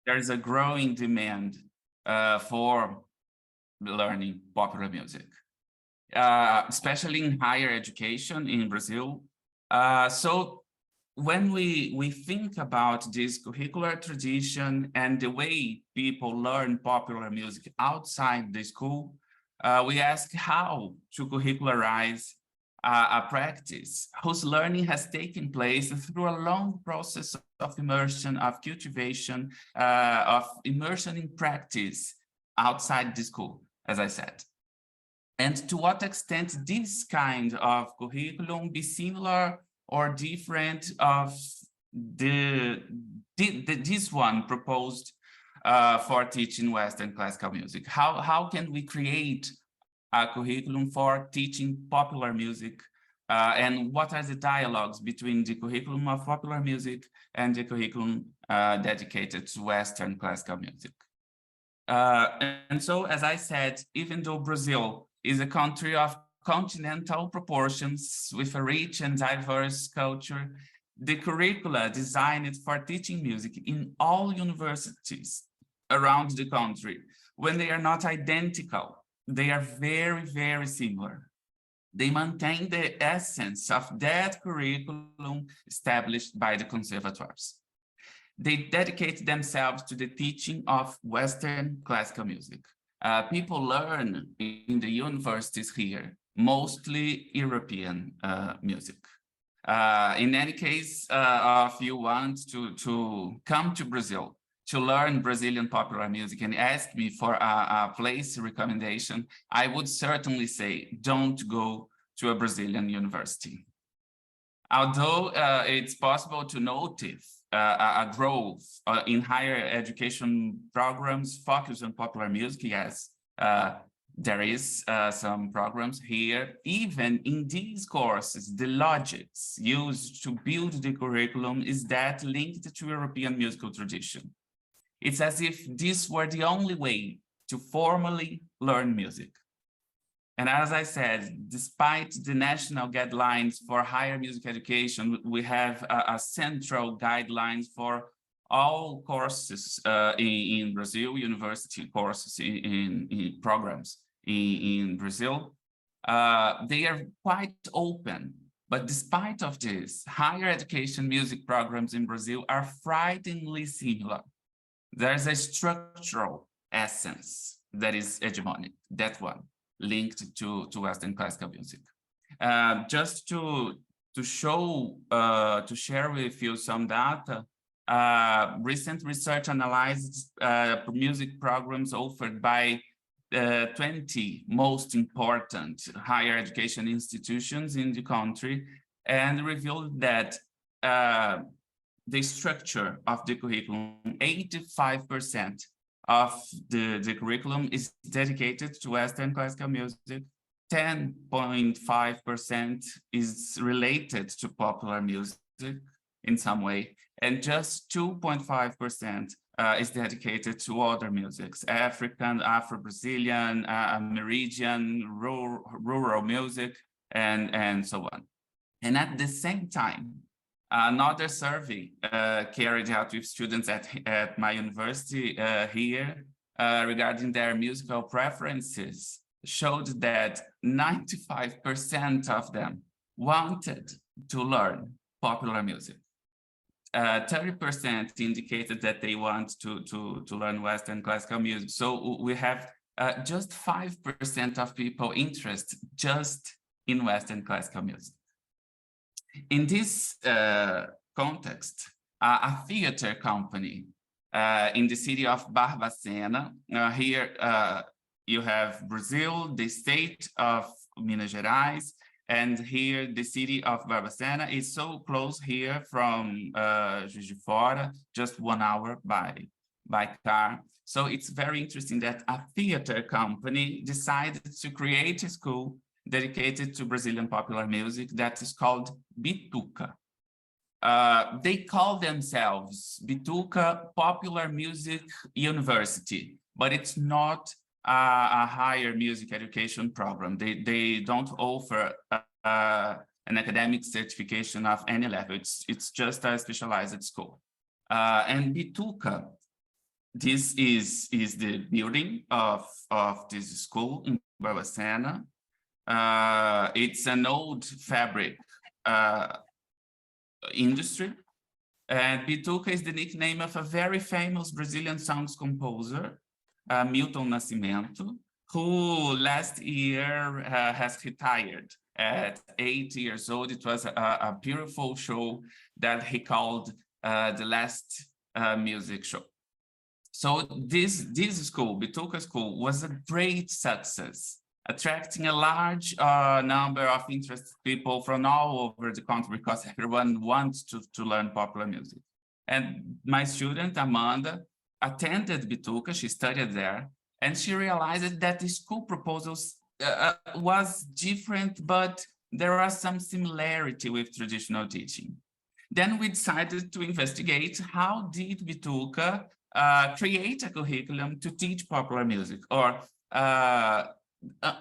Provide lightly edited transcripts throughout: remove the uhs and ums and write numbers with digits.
there is a growing demand for learning popular music, especially in higher education in Brazil. So when we think about this curricular tradition and the way people learn popular music outside the school, we ask how to curricularize a practice whose learning has taken place through a long process of immersion, of cultivation, of immersion in practice outside the school, as I said. And to what extent this kind of curriculum be similar or different of this one proposed for teaching Western classical music? How can we create a curriculum for teaching popular music? And what are the dialogues between the curriculum of popular music and the curriculum dedicated to Western classical music? And so, as I said, even though Brazil is a country of continental proportions with a rich and diverse culture, the curricula designed for teaching music in all universities around the country, when they are not identical, they are very, very similar. They maintain the essence of that curriculum established by the conservatoires. They dedicate themselves to the teaching of Western classical music. People learn in the universities here, mostly European music. In any case, if you want to come to Brazil to learn Brazilian popular music and ask me for a place recommendation, I would certainly say, don't go to a Brazilian university. Although it's possible to notice a growth in higher education programs focused on popular music, yes, there is some programs here. Even in these courses, the logics used to build the curriculum is that linked to European musical tradition. It's as if this were the only way to formally learn music. And as I said, despite the national guidelines for higher music education, we have a central guidelines for all courses in Brazil, university courses in programs in Brazil. They are quite open, but despite of this, higher education music programs in Brazil are frighteningly similar. There's a structural essence that is hegemonic, that one, linked to Western classical music. Just to share with you some data, recent research analyzed music programs offered by 20 most important higher education institutions in the country, and revealed that the structure of the curriculum, 85% of the curriculum is dedicated to Western classical music, 10.5% is related to popular music in some way, and just 2.5% is dedicated to other musics, African, Afro-Brazilian, Meridian, rural music, and so on. And at the same time, another survey carried out with students at my university here regarding their musical preferences showed that 95% of them wanted to learn popular music. 30% indicated that they want to learn Western classical music. So we have just 5% of people interested just in Western classical music. In this context, a theater company in the city of Barbacena, here you have Brazil, the state of Minas Gerais, and here the city of Barbacena is so close here from Juiz de Fora, just 1 hour by car. So it's very interesting that a theater company decided to create a school dedicated to Brazilian popular music that is called Bituca. They call themselves Bituca Popular Music University, but it's not a higher music education program. They don't offer an academic certification of any level. It's just a specialized school. And Bituca This is the building of this school in Barbacena. It's an old fabric industry. And Bituca is the nickname of a very famous Brazilian songs composer, Milton Nascimento, who last year has retired at 8 years old. It was a beautiful show that he called the last music show. So this school, Bituca School, was a great success, attracting a large number of interested people from all over the country because everyone wants to learn popular music. And my student, Amanda, attended Bituca, she studied there, and she realized that the school proposals was different, but there are some similarity with traditional teaching. Then we decided to investigate how did Bituca create a curriculum to teach popular music, or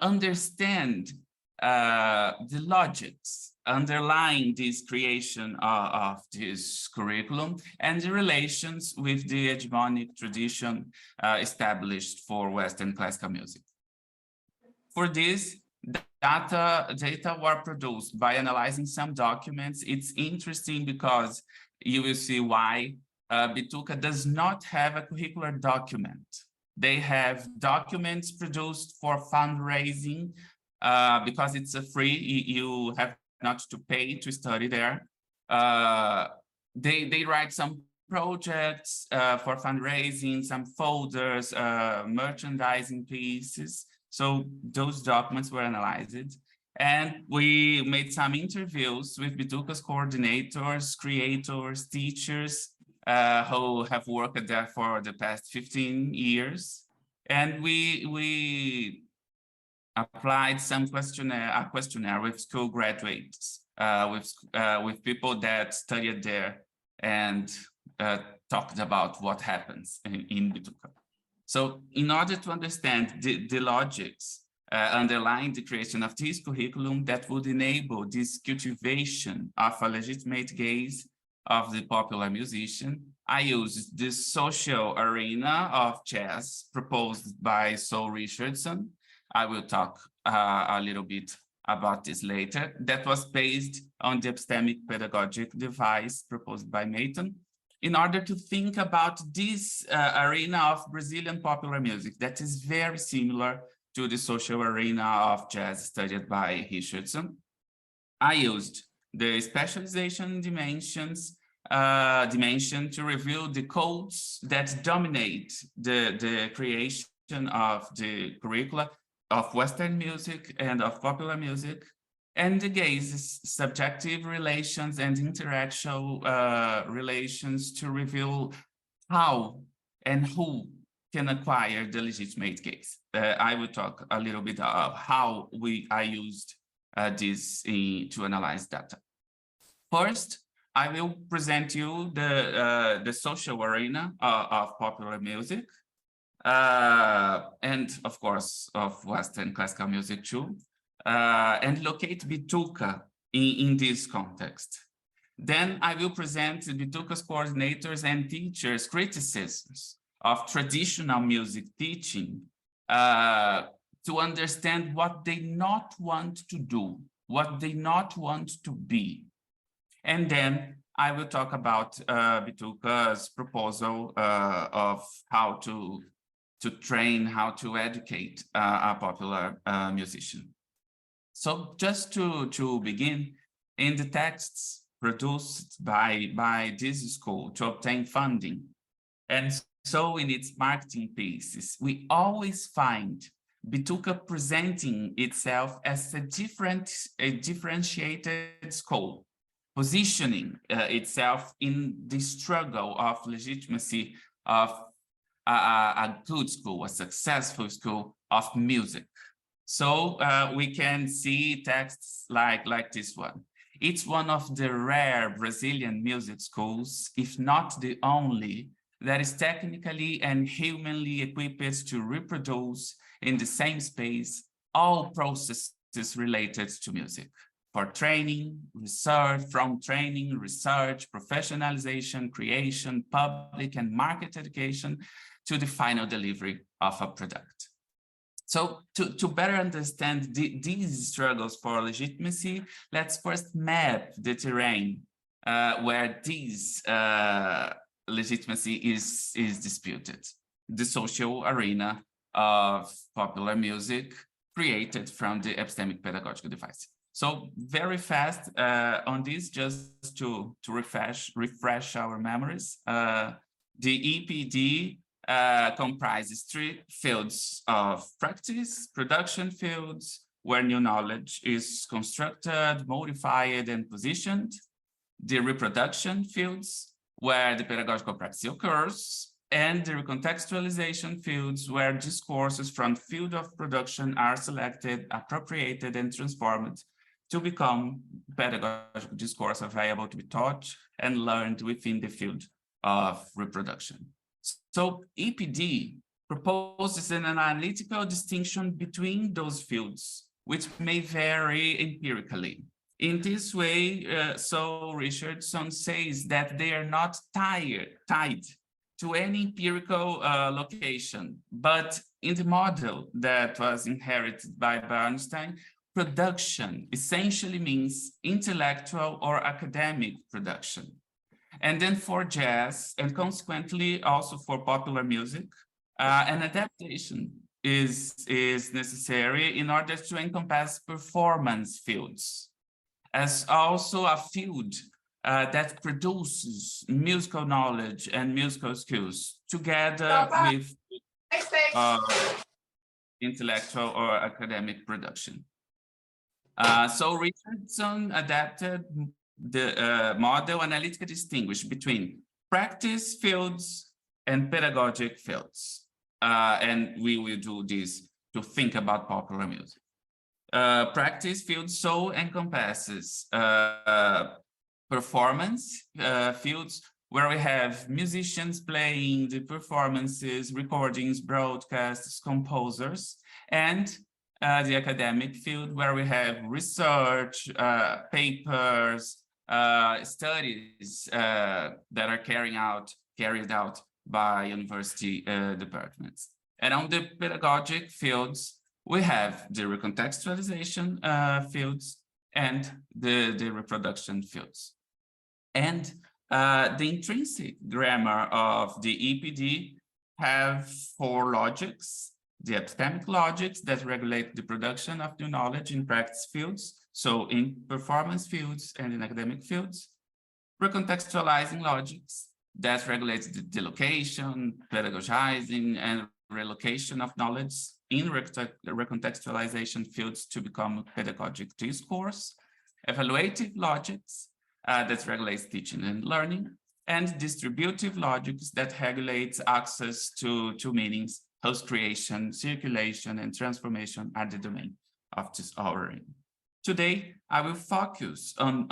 understand the logics underlying this creation of this curriculum and the relations with the hegemonic tradition established for Western classical music. For this, data were produced by analyzing some documents. It's interesting because you will see why Bituca does not have a curricular document. They have documents produced for fundraising because it's a free, you have not to pay to study there. They write some projects for fundraising, some folders, merchandising pieces. So those documents were analyzed, and we made some interviews with Bituca's coordinators, creators, teachers who have worked there for the past 15 years. And we applied some a questionnaire with school graduates, with people that studied there and talked about what happens in Bituca. So in order to understand the logics underlying the creation of this curriculum that would enable this cultivation of a legitimate gaze of the popular musician, I used the social arena of jazz proposed by Saul Richardson. I will talk a little bit about this later. That was based on the epistemic pedagogic device proposed by Mayton, in order to think about this arena of Brazilian popular music that is very similar to the social arena of jazz studied by Richardson. I used the specialization dimension to reveal the codes that dominate the creation of the curricula of Western music and of popular music, and the gaze's subjective relations and interactual relations to reveal how and who can acquire the legitimate gaze. I will talk a little bit about how I used this to analyze data. First, I will present you the social arena of popular music, and of course of Western classical music too, and locate Bituca in this context. Then I will present Bituca's coordinators and teachers' criticisms of traditional music teaching to understand what they not want to do, what they not want to be. And then I will talk about Bituca's proposal of how to train, how to educate a popular musician. So just to begin, in the texts produced by this school to obtain funding, and so in its marketing pieces, we always find Bituca presenting itself as a differentiated school, positioning itself in the struggle of legitimacy of a good school, a successful school of music. So we can see texts like this one. It's one of the rare Brazilian music schools, if not the only, that is technically and humanly equipped to reproduce in the same space all processes related to music. for training, research, from training, research, professionalization, creation, public and market education, to the final delivery of a product. So to better understand these struggles for legitimacy, let's first map the terrain where this legitimacy is disputed. The social arena of popular music created from the epistemic pedagogical device. So very fast on this, just to refresh our memories. The EPD comprises three fields of practice: production fields, where new knowledge is constructed, modified, and positioned; the reproduction fields, where the pedagogical practice occurs; and the recontextualization fields, where discourses from field of production are selected, appropriated, and transformed to become pedagogical discourse available to be taught and learned within the field of reproduction. So EPD proposes an analytical distinction between those fields, which may vary empirically. In this way, so Richardson says that they are not tied to any empirical location, but in the model that was inherited by Bernstein, production essentially means intellectual or academic production. And then for jazz, and consequently also for popular music, an adaptation is necessary in order to encompass performance fields, as also a field that produces musical knowledge and musical skills together with intellectual or academic production. So Richardson adapted the model analytically distinguished between practice fields and pedagogic fields. And we will do this to think about popular music. Practice field so encompasses performance fields, where we have musicians playing the performances, recordings, broadcasts, composers, and the academic field, where we have research, papers, studies that are carried out by university departments. And on the pedagogic fields, we have the recontextualization fields and the reproduction fields. And the intrinsic grammar of the EPD have four logics: the epistemic logics that regulate the production of new knowledge in practice fields, so in performance fields and in academic fields; recontextualizing logics that regulate the delocation, pedagogizing, and relocation of knowledge in recontextualization fields to become pedagogic discourse; evaluative logics that regulates teaching and learning; and distributive logics that regulates access to meanings, whose creation, circulation, and transformation are the domain of this ordering. Today, I will focus on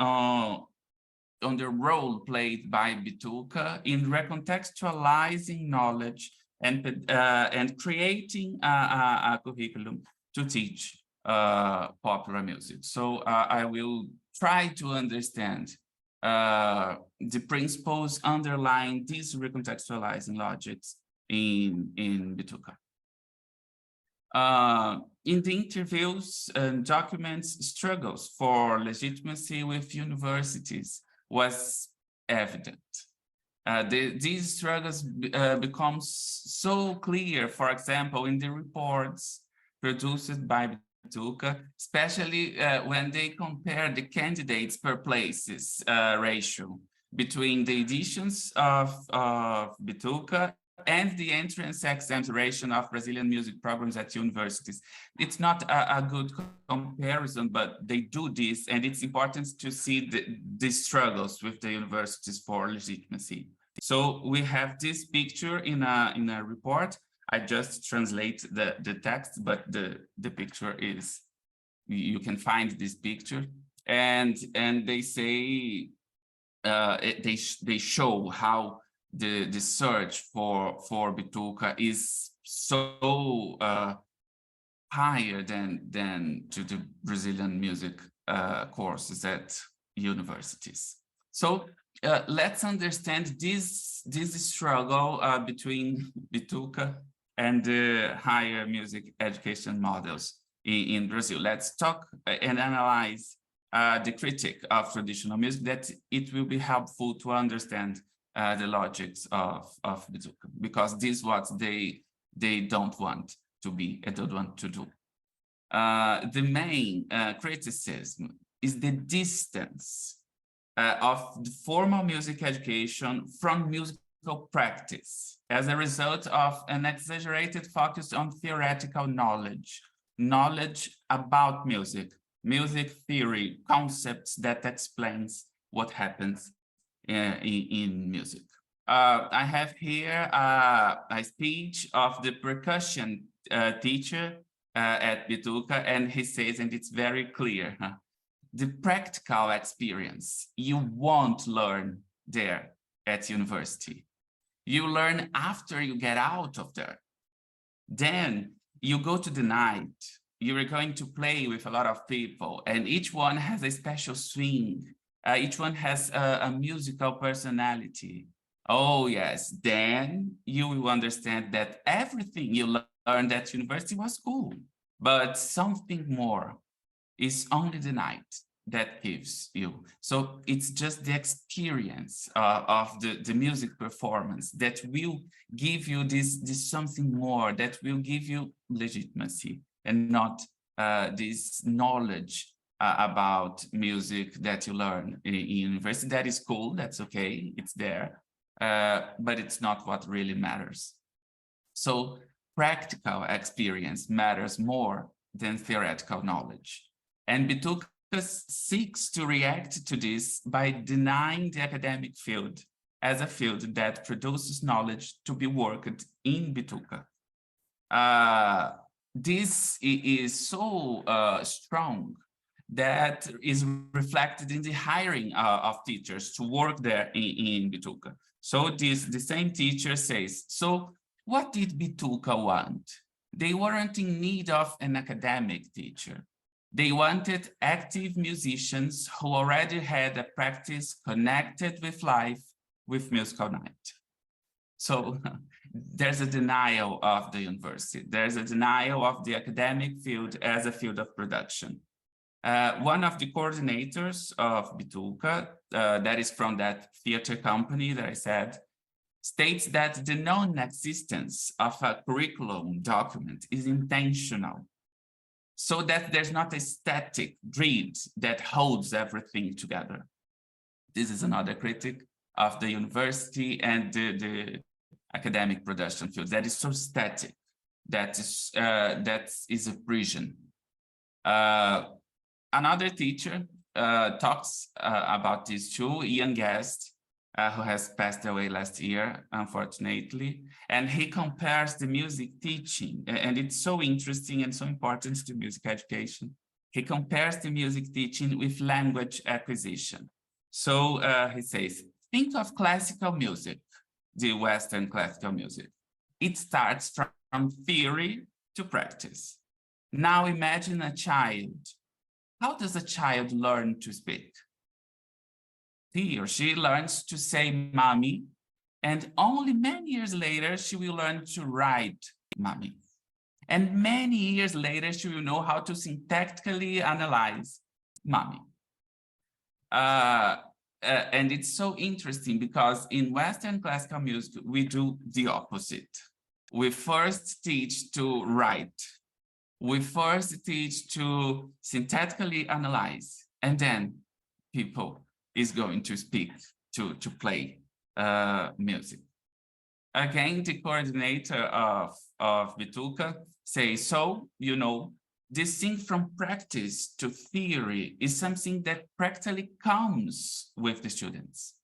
the role played by Bituca in recontextualizing knowledge and creating a curriculum to teach popular music. So I will try to understand the principles underlying these recontextualizing logics in Bituca. In the interviews and documents, struggles for legitimacy with universities was evident. These struggles become so clear, for example, in the reports produced by Bituca, especially when they compare the candidates per places ratio between the editions of Bituca and the entrance exam ratio of Brazilian music programs at universities. It's not a good comparison, but they do this, and it's important to see the struggles with the universities for legitimacy. So we have this picture in a report. I just translate the text, but the picture is, you can find this picture, and they say they show how the search for Bituca is so higher than to the Brazilian music courses at universities. So let's understand this struggle between Bituca and the higher music education models in Brazil. Let's talk and analyze the critique of traditional music, that it will be helpful to understand the logics of Bituca, because this is what they don't want to be and don't want to do. The main criticism is the distance of the formal music education from musical practice as a result of an exaggerated focus on theoretical knowledge about music theory, concepts that explains what happens in music. I have here a speech of the percussion teacher at Bituca, and he says, and it's very clear, the practical experience you won't learn there at university. You learn after you get out of there. Then you go to the night, you're going to play with a lot of people, and each one has a special swing. Each one has a musical personality. Oh yes, then you will understand that everything you learned at university was cool, but something more is only the night that gives you. So it's just the experience of the music performance that will give you this something more, that will give you legitimacy, and not this knowledge about music that you learn in university. That is cool, that's okay, it's there, but it's not what really matters. So practical experience matters more than theoretical knowledge. And Bituca seeks to react to this by denying the academic field as a field that produces knowledge to be worked in Bituca. This is so strong that is reflected in the hiring of teachers to work there in Bituca. So the same teacher says, so what did Bituca want? They weren't in need of an academic teacher. They wanted active musicians who already had a practice connected with life, with musical night. So there's a denial of the university. There's a denial of the academic field as a field of production. One of the coordinators of Bituca, that is from that theater company that I said, states that the non-existence of a curriculum document is intentional, so that there's not a static grid that holds everything together. This is another critic of the university and the academic production field, that is so static, that is a prison. Another teacher talks about this too, Ian Guest, who has passed away last year, unfortunately, and he compares the music teaching, and it's so interesting and so important to music education. He compares the music teaching with language acquisition. So he says, think of classical music, the Western classical music. It starts from theory to practice. Now imagine a child. How does a child learn to speak? He or she learns to say mommy, and only many years later, she will learn to write mommy. And many years later, she will know how to syntactically analyze mommy. And it's so interesting because in Western classical music, we do the opposite. We first teach to write. We first teach to syntactically analyze, and then people is going to speak, to play music. Again, the coordinator of Bituca says, so, you know, this thing from practice to theory is something that practically comes with the students,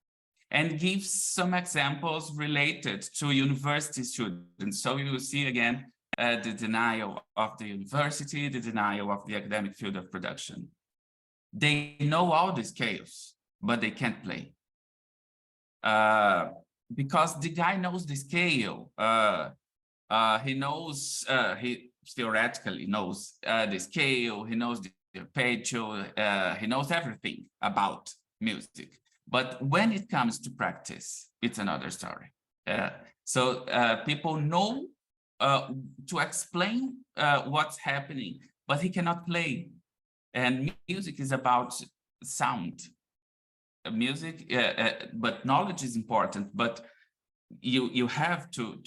and gives some examples related to university students. So you will see again the denial of the university, the denial of the academic field of production. They know all the scales, but they can't play. Because the guy knows the scale. He knows, he theoretically knows the scale, he knows the arpeggio, he knows everything about music. But when it comes to practice, it's another story. So people know to explain what's happening, but he cannot play. And music is about sound. Music, but knowledge is important, but you have to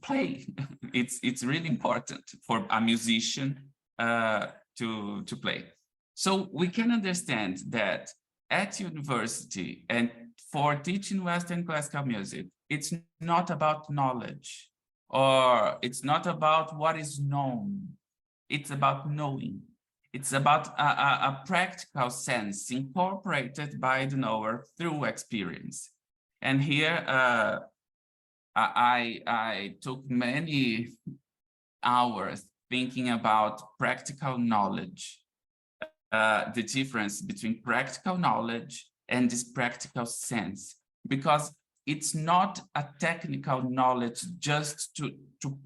play. It's really important for a musician to play. So we can understand that at university and for teaching Western classical music, it's not about knowledge, or it's not about what is known. It's about knowing. It's about a practical sense incorporated by the knower through experience. And here I took many hours thinking about practical knowledge, the difference between practical knowledge and this practical sense, because it's not a technical knowledge just to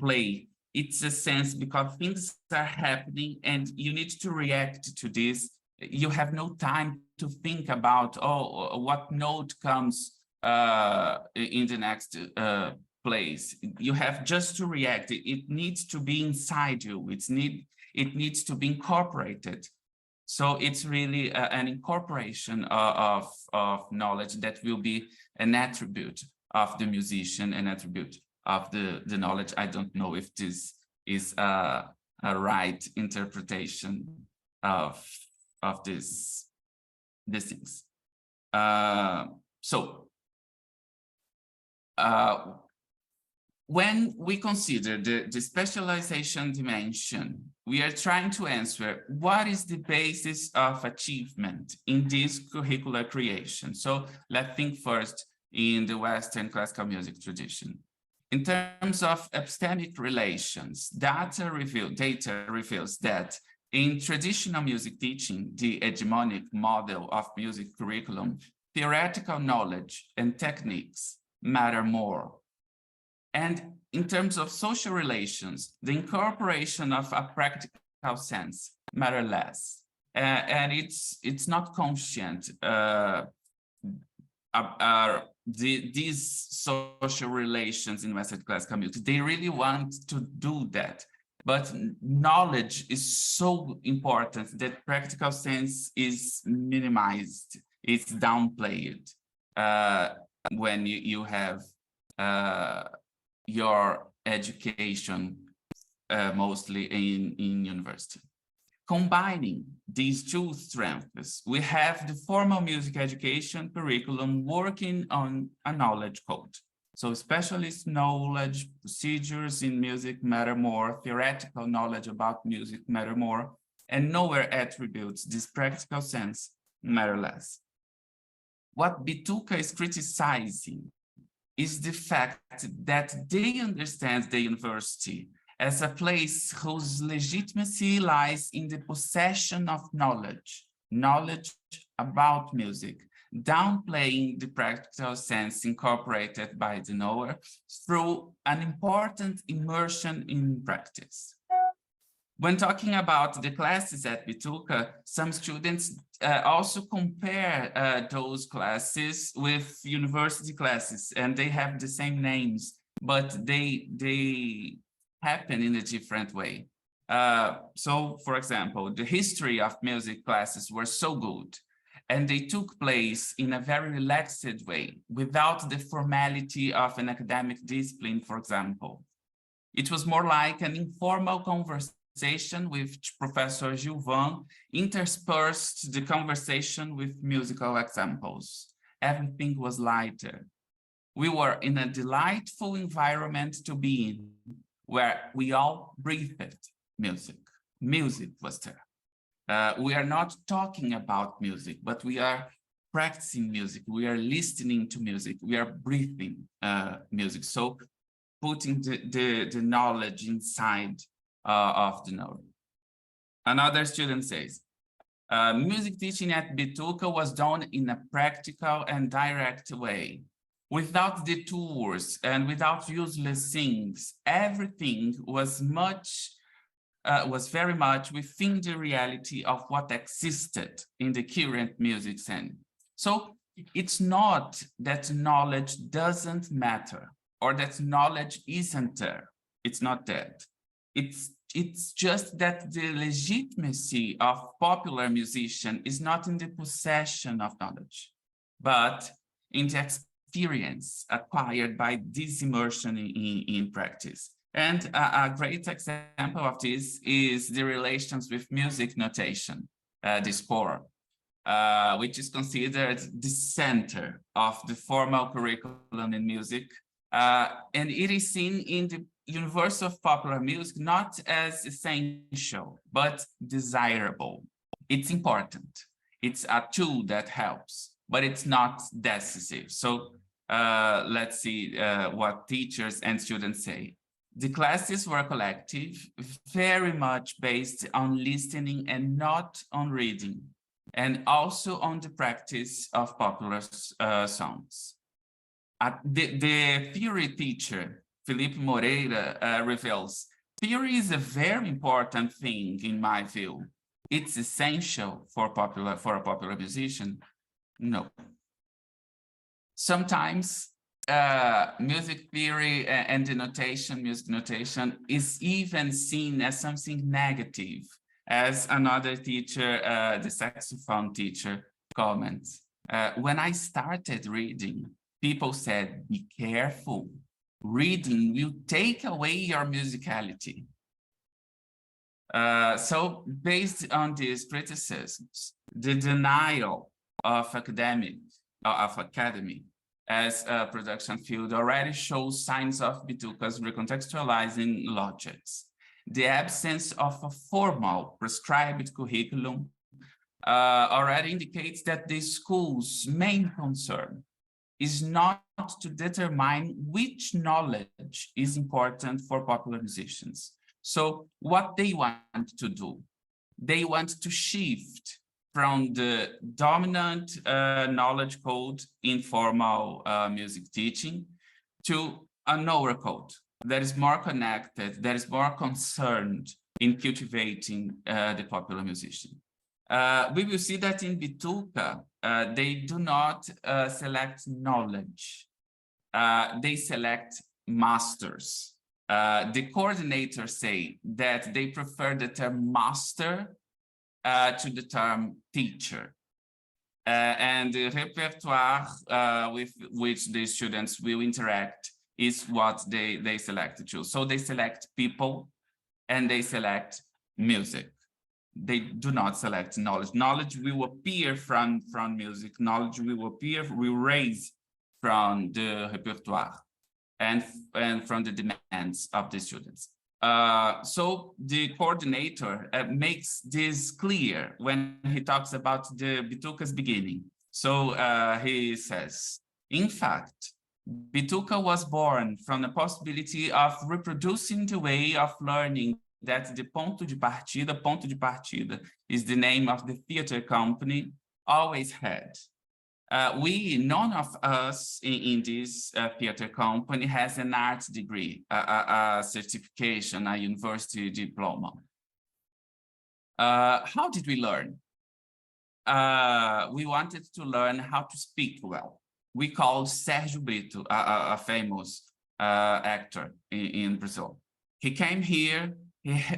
play. It's a sense because things are happening and you need to react to this. You have no time to think about, oh, what note comes in the next place. You have just to react. It needs to be inside you. It needs to be incorporated. So it's really an incorporation of knowledge that will be an attribute of the musician, an attribute of the knowledge. I don't know if this is a right interpretation of these things. When we consider the specialization dimension, we are trying to answer what is the basis of achievement in this curricular creation. So let's think first in the Western classical music tradition. In terms of epistemic relations, data reveals that in traditional music teaching, the hegemonic model of music curriculum, theoretical knowledge and techniques matter more. And in terms of social relations, the incorporation of a practical sense matter less. And it's not conscient. These social relations in Western classical music, they really want to do that. But knowledge is so important that practical sense is minimized, it's downplayed when you have your education mostly in university. Combining these two strengths, we have the formal music education curriculum working on a knowledge code. So specialist knowledge, procedures in music matter more, theoretical knowledge about music matter more, and knower attributes, this practical sense, matter less. What Bituca is criticizing is the fact that they understand the university as a place whose legitimacy lies in the possession of knowledge about music, downplaying the practical sense incorporated by the knower through an important immersion in practice. When talking about the classes at Bituca, some students also compare those classes with university classes, and they have the same names, but they happen in a different way. So, for example, the history of music classes were so good, and they took place in a very relaxed way, without the formality of an academic discipline, for example. It was more like an informal conversation with Professor Gilvan, interspersed the conversation with musical examples. Everything was lighter. We were in a delightful environment to be in, where we all breathed music. Music was there. We are not talking about music, but we are practicing music. We are listening to music. We are breathing music. So putting the knowledge inside of the knower. Another student says, music teaching at Bituca was done in a practical and direct way, without detours and without useless things. Everything was much was very much within the reality of what existed in the current music scene. So it's not that knowledge doesn't matter or that knowledge isn't there. It's not that. It's just that the legitimacy of popular musician is not in the possession of knowledge, but in the experience acquired by this immersion in practice. And a great example of this is the relations with music notation, the score, which is considered the center of the formal curriculum in music. And it is seen in the universe of popular music not as essential, but desirable. It's important. It's a tool that helps, but it's not decisive. So let's see what teachers and students say. The classes were collective, very much based on listening and not on reading, and also on the practice of popular songs. The theory teacher, Felipe Moreira, reveals, theory is a very important thing in my view. It's essential for a popular musician. No. Sometimes music theory and the music notation is even seen as something negative, as another teacher, the saxophone teacher, comments. When I started reading, people said, be careful, reading will take away your musicality. So based on these criticisms, the denial of academy as a production field already shows signs of bitucas recontextualizing logics. The absence of a formal prescribed curriculum already indicates that the school's main concern is not to determine which knowledge is important for popular musicians. So what they want to do, they want to shift from the dominant knowledge code in formal music teaching to a lower code that is more connected, that is more concerned in cultivating the popular musician. We will see that in Bituca, they do not select knowledge. They select masters. The coordinators say that they prefer the term master to the term teacher. And the repertoire with which the students will interact is what they select to choose. So they select people and they select music. They do not select knowledge. Knowledge will appear from music. Knowledge will raise from the repertoire and from the demands of the students. So the coordinator makes this clear when he talks about the Bituca's beginning. So he says, in fact, Bituca was born from the possibility of reproducing the way of learning that the ponto de partida is the name of the theater company, always had. None of us in this theater company has an art degree, a certification, a university diploma. How did we learn? We wanted to learn how to speak well. We called Sérgio Brito, a famous actor in Brazil. He came here,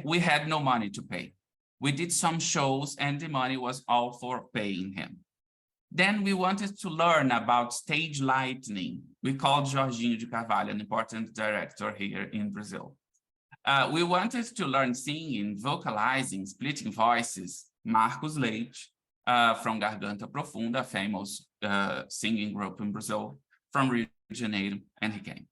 we had no money to pay. We did some shows and the money was all for paying him. Then we wanted to learn about stage lighting. We called Jorginho de Carvalho, an important director here in Brazil. We wanted to learn singing, vocalizing, splitting voices. Marcos Leite, from Garganta Profunda, a famous singing group in Brazil, from Rio de Janeiro, and he came.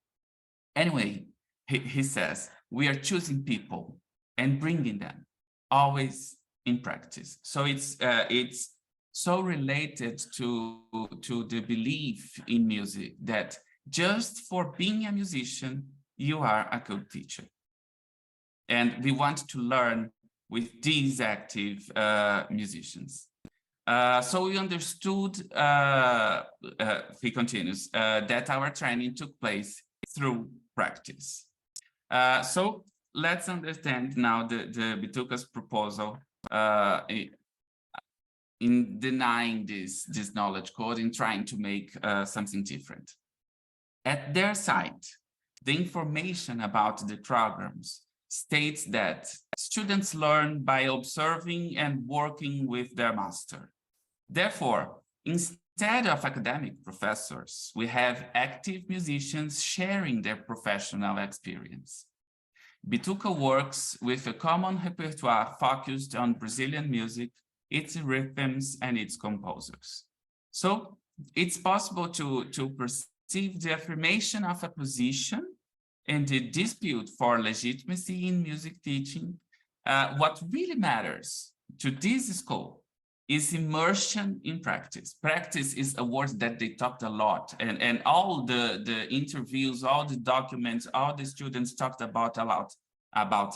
Anyway, he says, we are choosing people and bringing them, always in practice. So it's so related to the belief in music that just for being a musician, you are a good teacher. And we want to learn with these active musicians. So we understood, he continues, that our training took place through practice. So let's understand now the Bituca's proposal in denying this knowledge code and trying to make something different. At their site, the information about the programs states that students learn by observing and working with their master. Therefore, instead of academic professors, we have active musicians sharing their professional experience. Bituca works with a common repertoire focused on Brazilian music, its rhythms, and its composers. So it's possible to perceive the affirmation of a position and the dispute for legitimacy in music teaching. What really matters to this school is immersion in practice. Practice is a word that they talked a lot, and all the interviews, all the documents, all the students talked about a lot about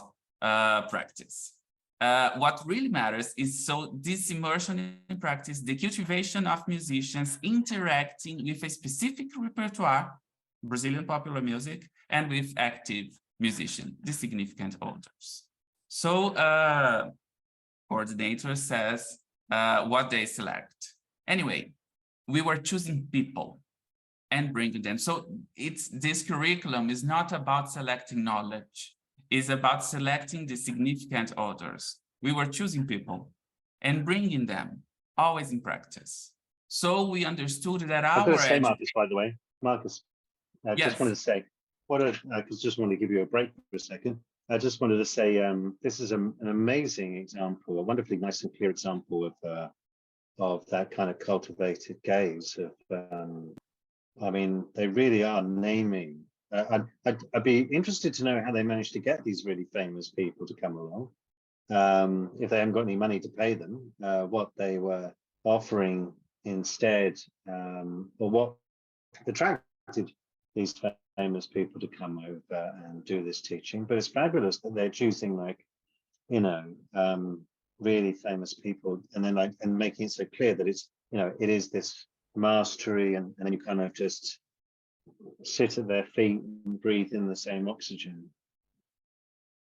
practice. What really matters is so this immersion in practice, the cultivation of musicians interacting with a specific repertoire, Brazilian popular music, and with active musicians, the significant authors. So coordinator says what they select. Anyway, we were choosing people and bringing them. So this curriculum is not about selecting knowledge. It's about selecting the significant authors. We were choosing people and bringing them always in practice. So we understood that I've got our to say, Marcus, by the way, Marcus, I yes. just wanted to say, because just want to give you a break for a second. I just wanted to say this is an amazing example, a wonderfully nice and clear example of that kind of cultivated gaze. I mean, they really are naming. I'd be interested to know how they managed to get these really famous people to come along. If they haven't got any money to pay them, what they were offering instead, or what attracted these famous people to come over and do this teaching. But it's fabulous that they're choosing, like, you know, really famous people, and then and making it so clear that it's, you know, it is this mastery, and then you kind of just sit at their feet and breathe in the same oxygen.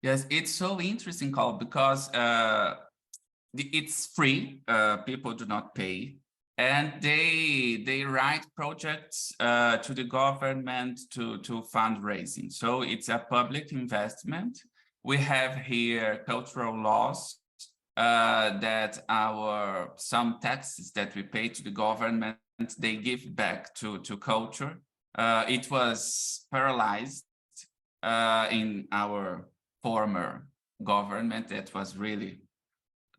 Yes, it's so interesting, Carl, because it's free. People do not pay, and they write projects to the government to fundraising. So it's a public investment. We have here cultural laws that some taxes that we pay to the government, they give back to culture. It was paralyzed in our former government. That was really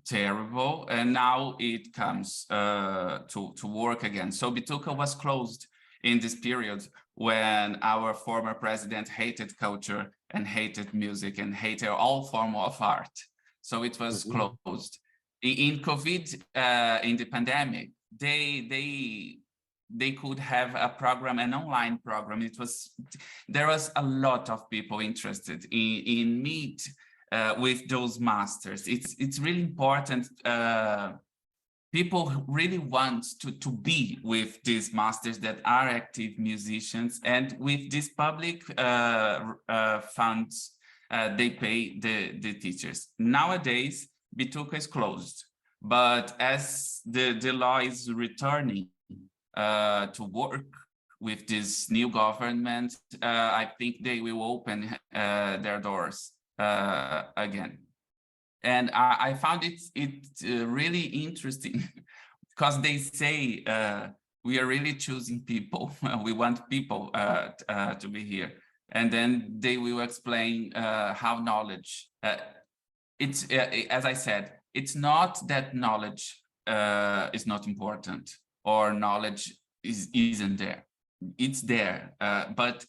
terrible, and now it comes to work again. So Bituca was closed in this period when our former president hated culture and hated music and hated all form of art. So it was closed. In COVID, in the pandemic, they could have a program, an online program. There was a lot of people interested in meet with those masters. It's really important. People really want to be with these masters that are active musicians, and with these public funds, they pay the teachers. Nowadays, Bituca is closed, but as the law is returning to work with this new government, I think they will open their doors again. And I found it really interesting because they say we are really choosing people. We want people to be here, and then they will explain how knowledge. It's as I said, it's not that knowledge is not important or knowledge isn't there. It's there, but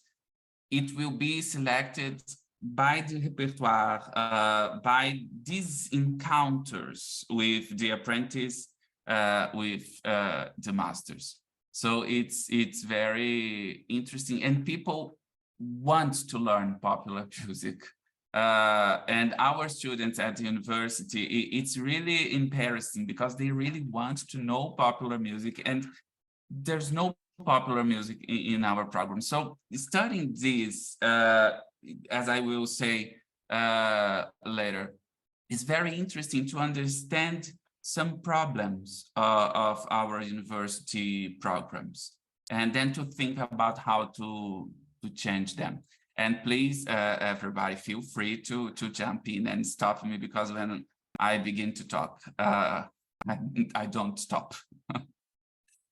it will be selected by the repertoire, by these encounters with the apprentice, with the masters. So it's very interesting, and people want to learn popular music. And our students at the university, it's really embarrassing because they really want to know popular music, and there's no popular music in our program. So studying this, as I will say, later. It's very interesting to understand some problems of our university programs, and then to think about how to change them. And please, everybody, feel free to jump in and stop me, because when I begin to talk, I don't stop.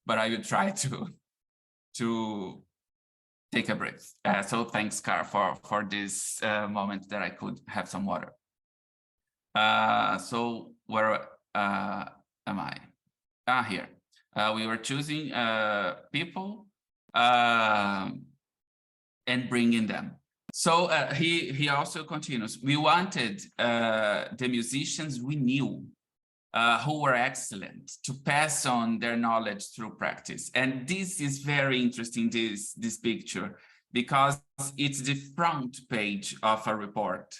But I will try to take a breath. So thanks, Car, for this moment that I could have some water. So where am I? Here. We were choosing people and bringing them. So he also continues. We wanted the musicians we knew who were excellent to pass on their knowledge through practice. And this is very interesting, this picture, because it's the front page of a report.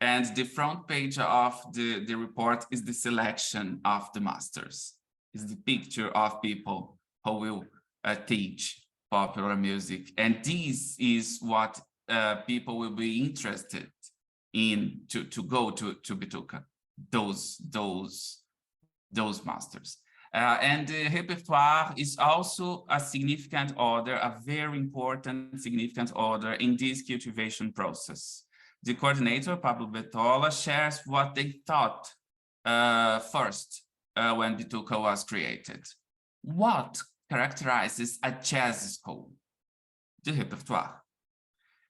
And the front page of the report is the selection of the masters. It's the picture of people who will teach popular music. And this is what people will be interested in to go to Bituca, those masters. And the repertoire is also a significant order, a very important, significant order in this cultivation process. The coordinator, Pablo Betola, shares what they thought first when Bituca was created. What characterizes a jazz school? The repertoire.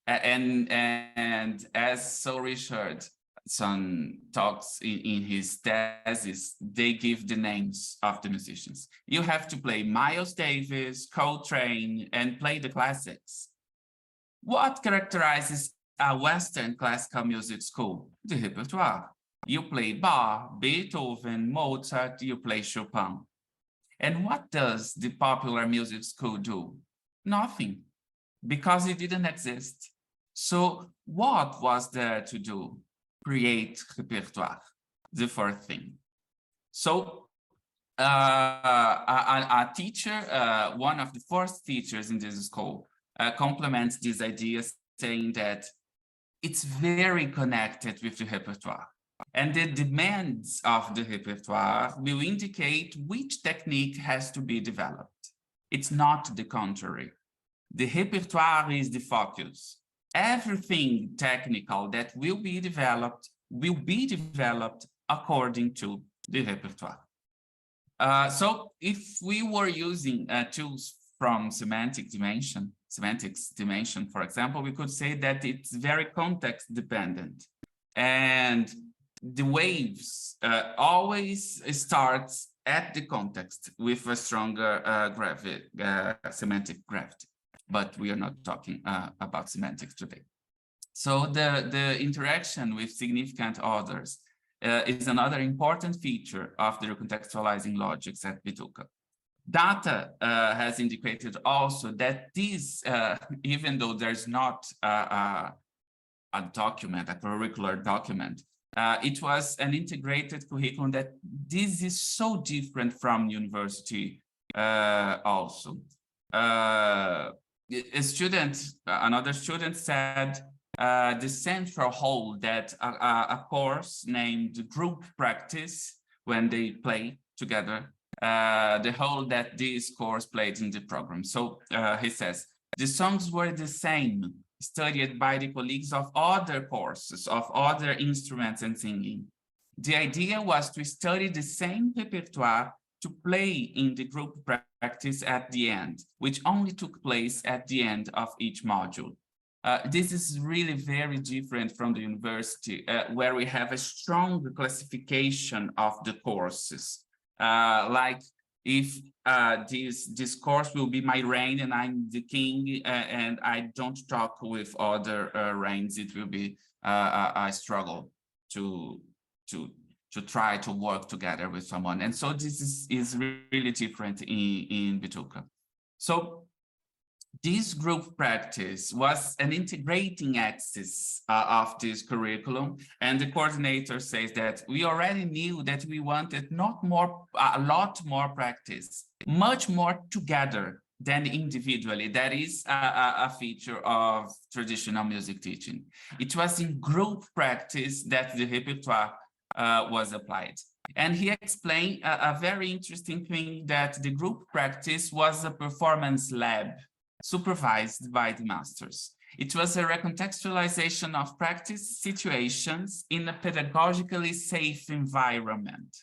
And as So Richardson talks in his thesis, they give the names of the musicians. You have to play Miles Davis, Coltrane, and play the classics. What characterizes a Western classical music school? The repertoire. You play Bach, Beethoven, Mozart, you play Chopin. And what does the popular music school do? Nothing, because it didn't exist. So what was there to do? Create repertoire, the fourth thing. So a teacher, one of the first teachers in this school, complements this idea, saying that it's very connected with the repertoire. And the demands of the repertoire will indicate which technique has to be developed. It's not the contrary. The repertoire is the focus. Everything technical that will be developed according to the repertoire. So if we were using tools from semantics dimension, for example, we could say that it's very context dependent. And the waves always starts at the context with a stronger semantic gravity. But we are not talking about semantics today. So the interaction with significant others is another important feature of the recontextualizing logics at Bituca. Data has indicated also that this, even though there's not a document, a curricular document, it was an integrated curriculum that this is so different from university also. Another student said the central role that a course named group practice, when they play together, the role that this course played in the program. So he says, the songs were the same, studied by the colleagues of other courses, of other instruments and singing. The idea was to study the same repertoire to play in the group practice at the end, which only took place at the end of each module. This is really very different from the university, where we have a strong classification of the courses. Like if this course will be my reign and I'm the king, and I don't talk with other reigns, it will be a struggle to try to work together with someone. And so this is really different in Bituca. So this group practice was an integrating axis of this curriculum, and the coordinator says that we already knew that we wanted a lot more practice, much more together than individually. That is a feature of traditional music teaching. It was in group practice that the repertoire was applied. And he explained a very interesting thing, that the group practice was a performance lab supervised by the masters. It was a recontextualization of practice situations in a pedagogically safe environment,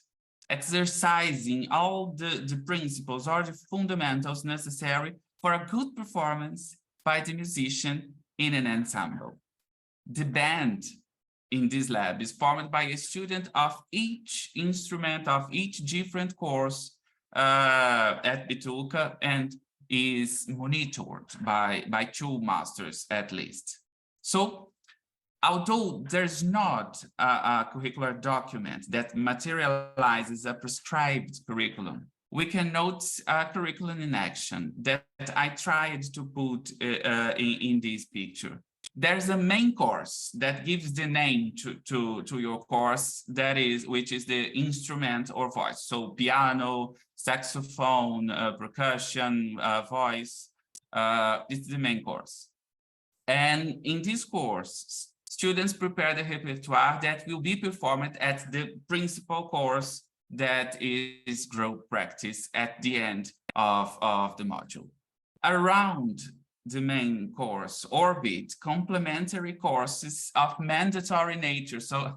exercising all the principles or the fundamentals necessary for a good performance by the musician in an ensemble. The band in this lab is formed by a student of each instrument of each different course at Bituca, and is monitored by two masters at least. So although there's not a curricular document that materializes a prescribed curriculum, we can note a curriculum in action that I tried to put in this picture. There's a main course that gives the name to your course, which is the instrument or voice. So piano, saxophone, percussion, voice, it's the main course. And in this course, students prepare the repertoire that will be performed at the principal course, that is group practice at the end of the module. Around the main course orbit complementary courses of mandatory nature. So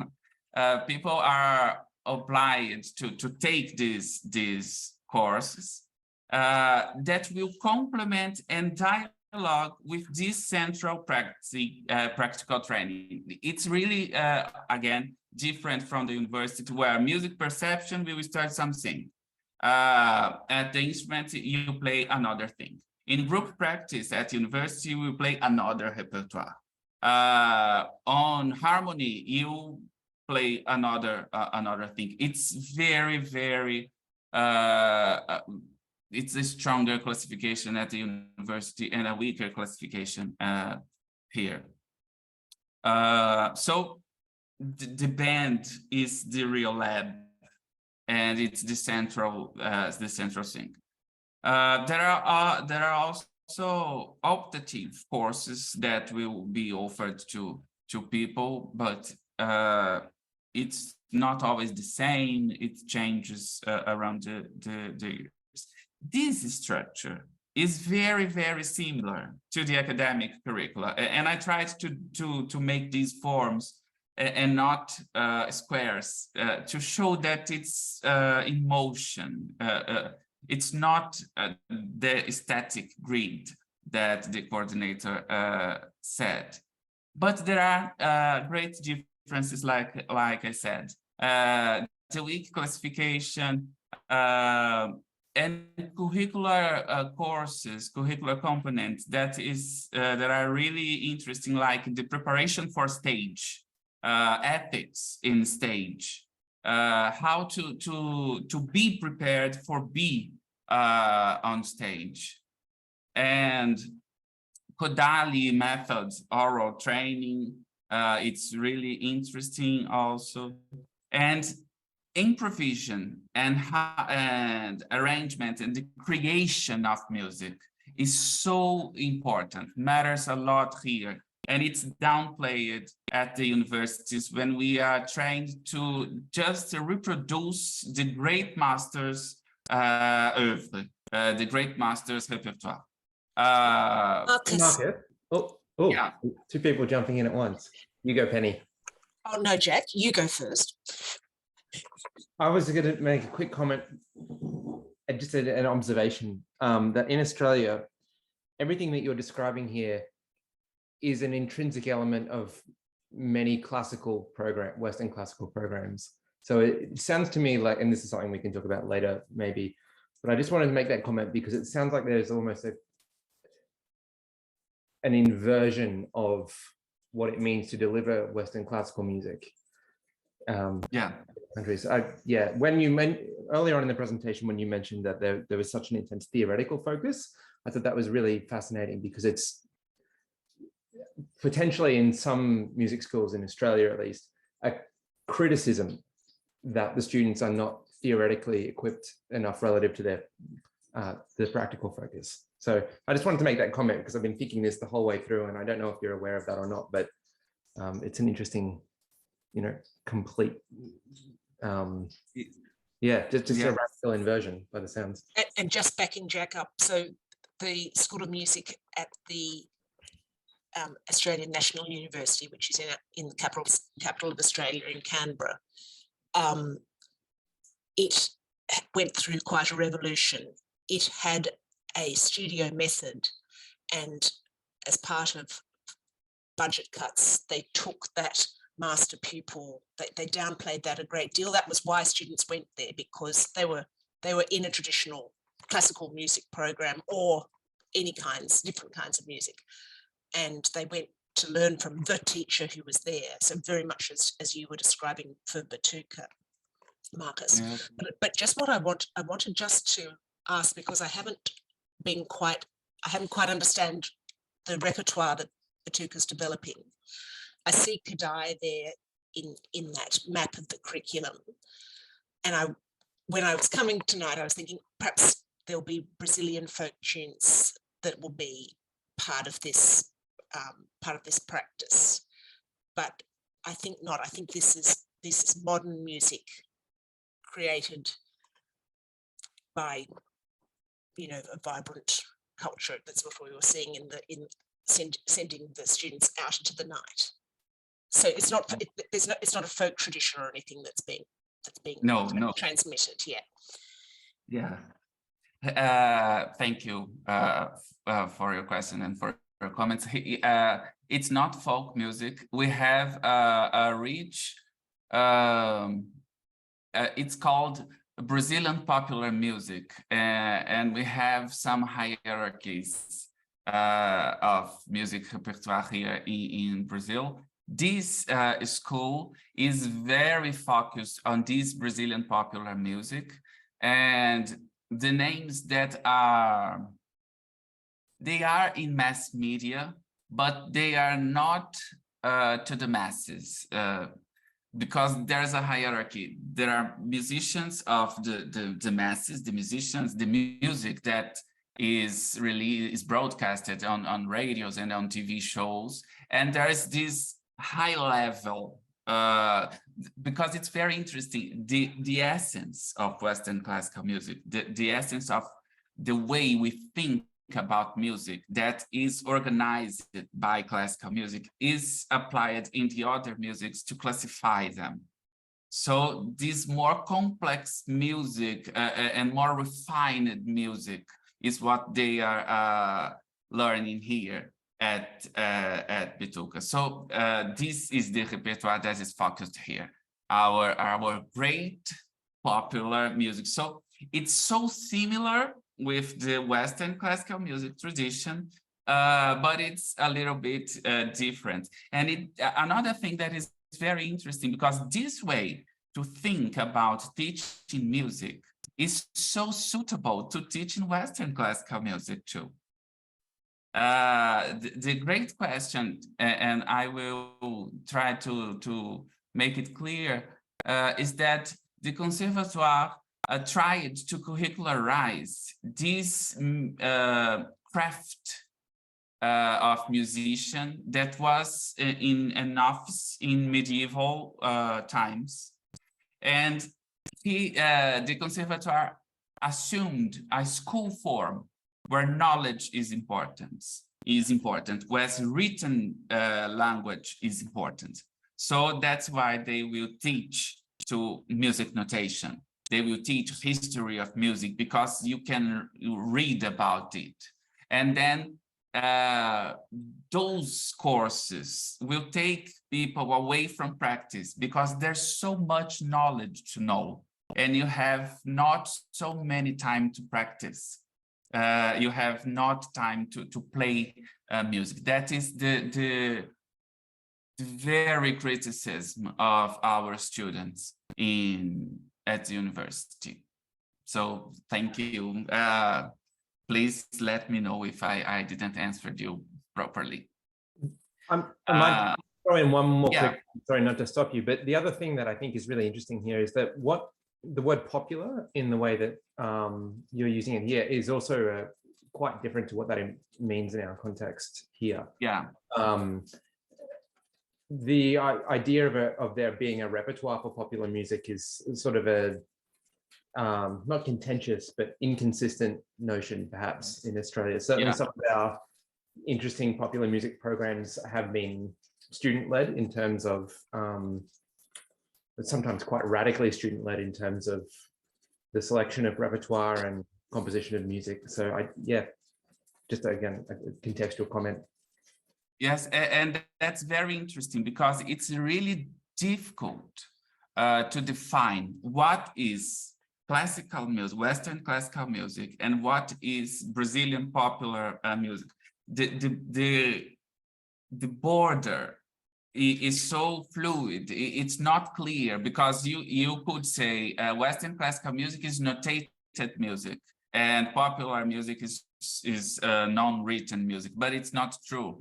people are obliged to take these courses that will complement and dialogue with this central practical training. It's really, again, different from the university, where music perception will start something. At the instrument, you play another thing. In group practice at university, we play another repertoire. On harmony, you play another thing. It's very, very, it's a stronger classification at the university and a weaker classification here. So the band is the real lab, and it's the central thing. There are also optative courses that will be offered to people, but it's not always the same. It changes around the years. This structure is very, very similar to the academic curricula, and I tried to make these forms and not squares to show that it's in motion. It's not the static grid that the coordinator said, but there are great differences, like I said. The weak classification and curricular courses, curricular components that are really interesting, like the preparation for stage, ethics in stage, how to be prepared for on stage, and Kodali methods, oral training. It's really interesting also, and improvisation and arrangement and the creation of music is so important, matters a lot here. And it's downplayed at the universities when we are trained to just reproduce the great masters' oeuvre, the great masters' repertoire. Marcus. Yeah. Two people jumping in at once. You go, Penny. Oh, no, Jack, you go first. I was going to make a quick comment, just an observation, that in Australia, everything that you're describing here is an intrinsic element of many Western classical programs. So it sounds to me like, and this is something we can talk about later, maybe, but I just wanted to make that comment because it sounds like there's almost an inversion of what it means to deliver Western classical music. Countries. When you earlier on in the presentation, when you mentioned that there was such an intense theoretical focus, I thought that was really fascinating because it's potentially in some music schools in Australia, at least, a criticism that the students are not theoretically equipped enough relative to their the practical focus. So I just wanted to make that comment because I've been thinking this the whole way through, and I don't know if you're aware of that or not, but it's an interesting, complete, just a radical inversion by the sounds. And just backing Jack up, so the School of Music at the Australian National University, which is in the capital of Australia in Canberra, it went through quite a revolution. It had a studio method, and as part of budget cuts, they took that master pupil, they downplayed that a great deal. That was why students went there, because they were in a traditional classical music program or different kinds of music. And they went to learn from the teacher who was there. So very much as you were describing for Batuka, Marcus. Yeah. But just what I wanted just to ask, because I haven't quite understand the repertoire that Batuka's developing. I see Kadai there in that map of the curriculum. And when I was coming tonight, I was thinking perhaps there'll be Brazilian folk tunes that will be part of this practice. But I think not. I think this is modern music created by a vibrant culture. That's what we were seeing in sending the students out into the night. So it's not a folk tradition or anything that's being transmitted. Thank you for your question and for your comments. It's not folk music. We have a rich, it's called Brazilian popular music, and we have some hierarchies of music repertoire here in Brazil. This school is very focused on this Brazilian popular music, and the names that they are in mass media, but they are not to the masses, because there's a hierarchy. There are musicians of the masses, the musicians, the music that is broadcasted on radios and on TV shows, and there's this high level, because it's very interesting, the essence of Western classical music, the essence of the way we think about music that is organized by classical music is applied in the other musics to classify them. So this more complex music and more refined music is what they are learning here at Batuka. So this is the repertoire that is focused here, our great popular music. So it's so similar with the Western classical music tradition, but it's a little bit different. And another thing that is very interesting, because this way to think about teaching music is so suitable to teaching Western classical music too. The great question, and I will try to make it clear, is that the Conservatoire tried to curricularize this craft of musician that was in office in medieval times. And the Conservatoire assumed a school form where knowledge is important, where written language is important. So that's why they will teach to music notation. They will teach history of music because you can read about it. And then those courses will take people away from practice because there's so much knowledge to know and you have not so many time to practice. You have not time to play music. That is the very criticism of our students at the university. So thank you. Please let me know if I didn't answer you properly. I might throw in one more quick, sorry not to stop you, but the other thing that I think is really interesting here is that what the word popular in the way that you're using it here is also quite different to what that means in our context here. Yeah. The idea of there being a repertoire for popular music is sort of a not contentious but inconsistent notion perhaps in Australia. Certainly some of our interesting popular music programs have been student-led in terms of but sometimes quite radically student-led in terms of the selection of repertoire and composition of music. So just again a contextual comment. Yes, and that's very interesting because it's really difficult to define what is classical music, Western classical music, and what is Brazilian popular music. The border is so fluid. It's not clear because you could say Western classical music is notated music and popular music is non-written music, but it's not true.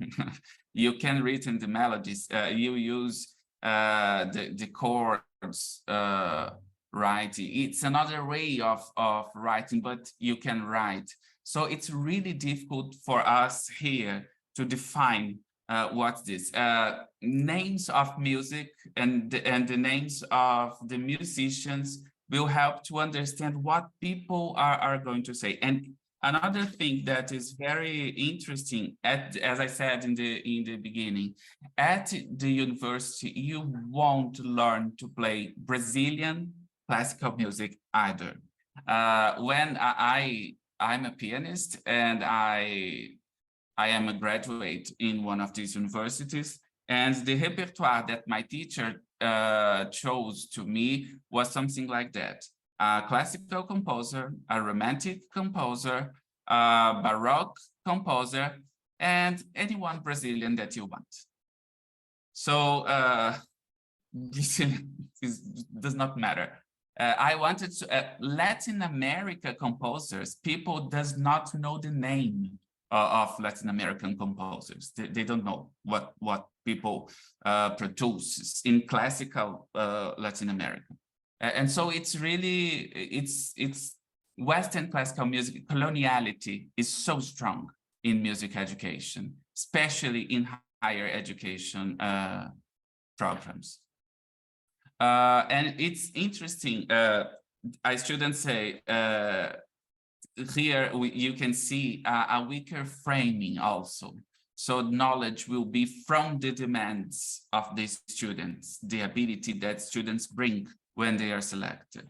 You can read in the melodies. You use the chords, right? It's another way of writing, but you can write. So it's really difficult for us here to define what's this. Names of music and the names of the musicians will help to understand what people are going to say. And another thing that is very interesting, as I said in the beginning, at the university, you won't learn to play Brazilian classical music either. When I'm a pianist and I am a graduate in one of these universities, and the repertoire that my teacher chose to me was something like that: a classical composer, a romantic composer, a Baroque composer, and anyone Brazilian that you want. So this does not matter. I wanted to Latin America composers. People does not know the name of Latin American composers. They don't know what people produce in classical Latin America. And so it's really, it's Western classical music. Coloniality is so strong in music education, especially in higher education programs. And it's interesting, I shouldn't say, here you can see a weaker framing also. So knowledge will be from the demands of the students, the ability that students bring when they are selected.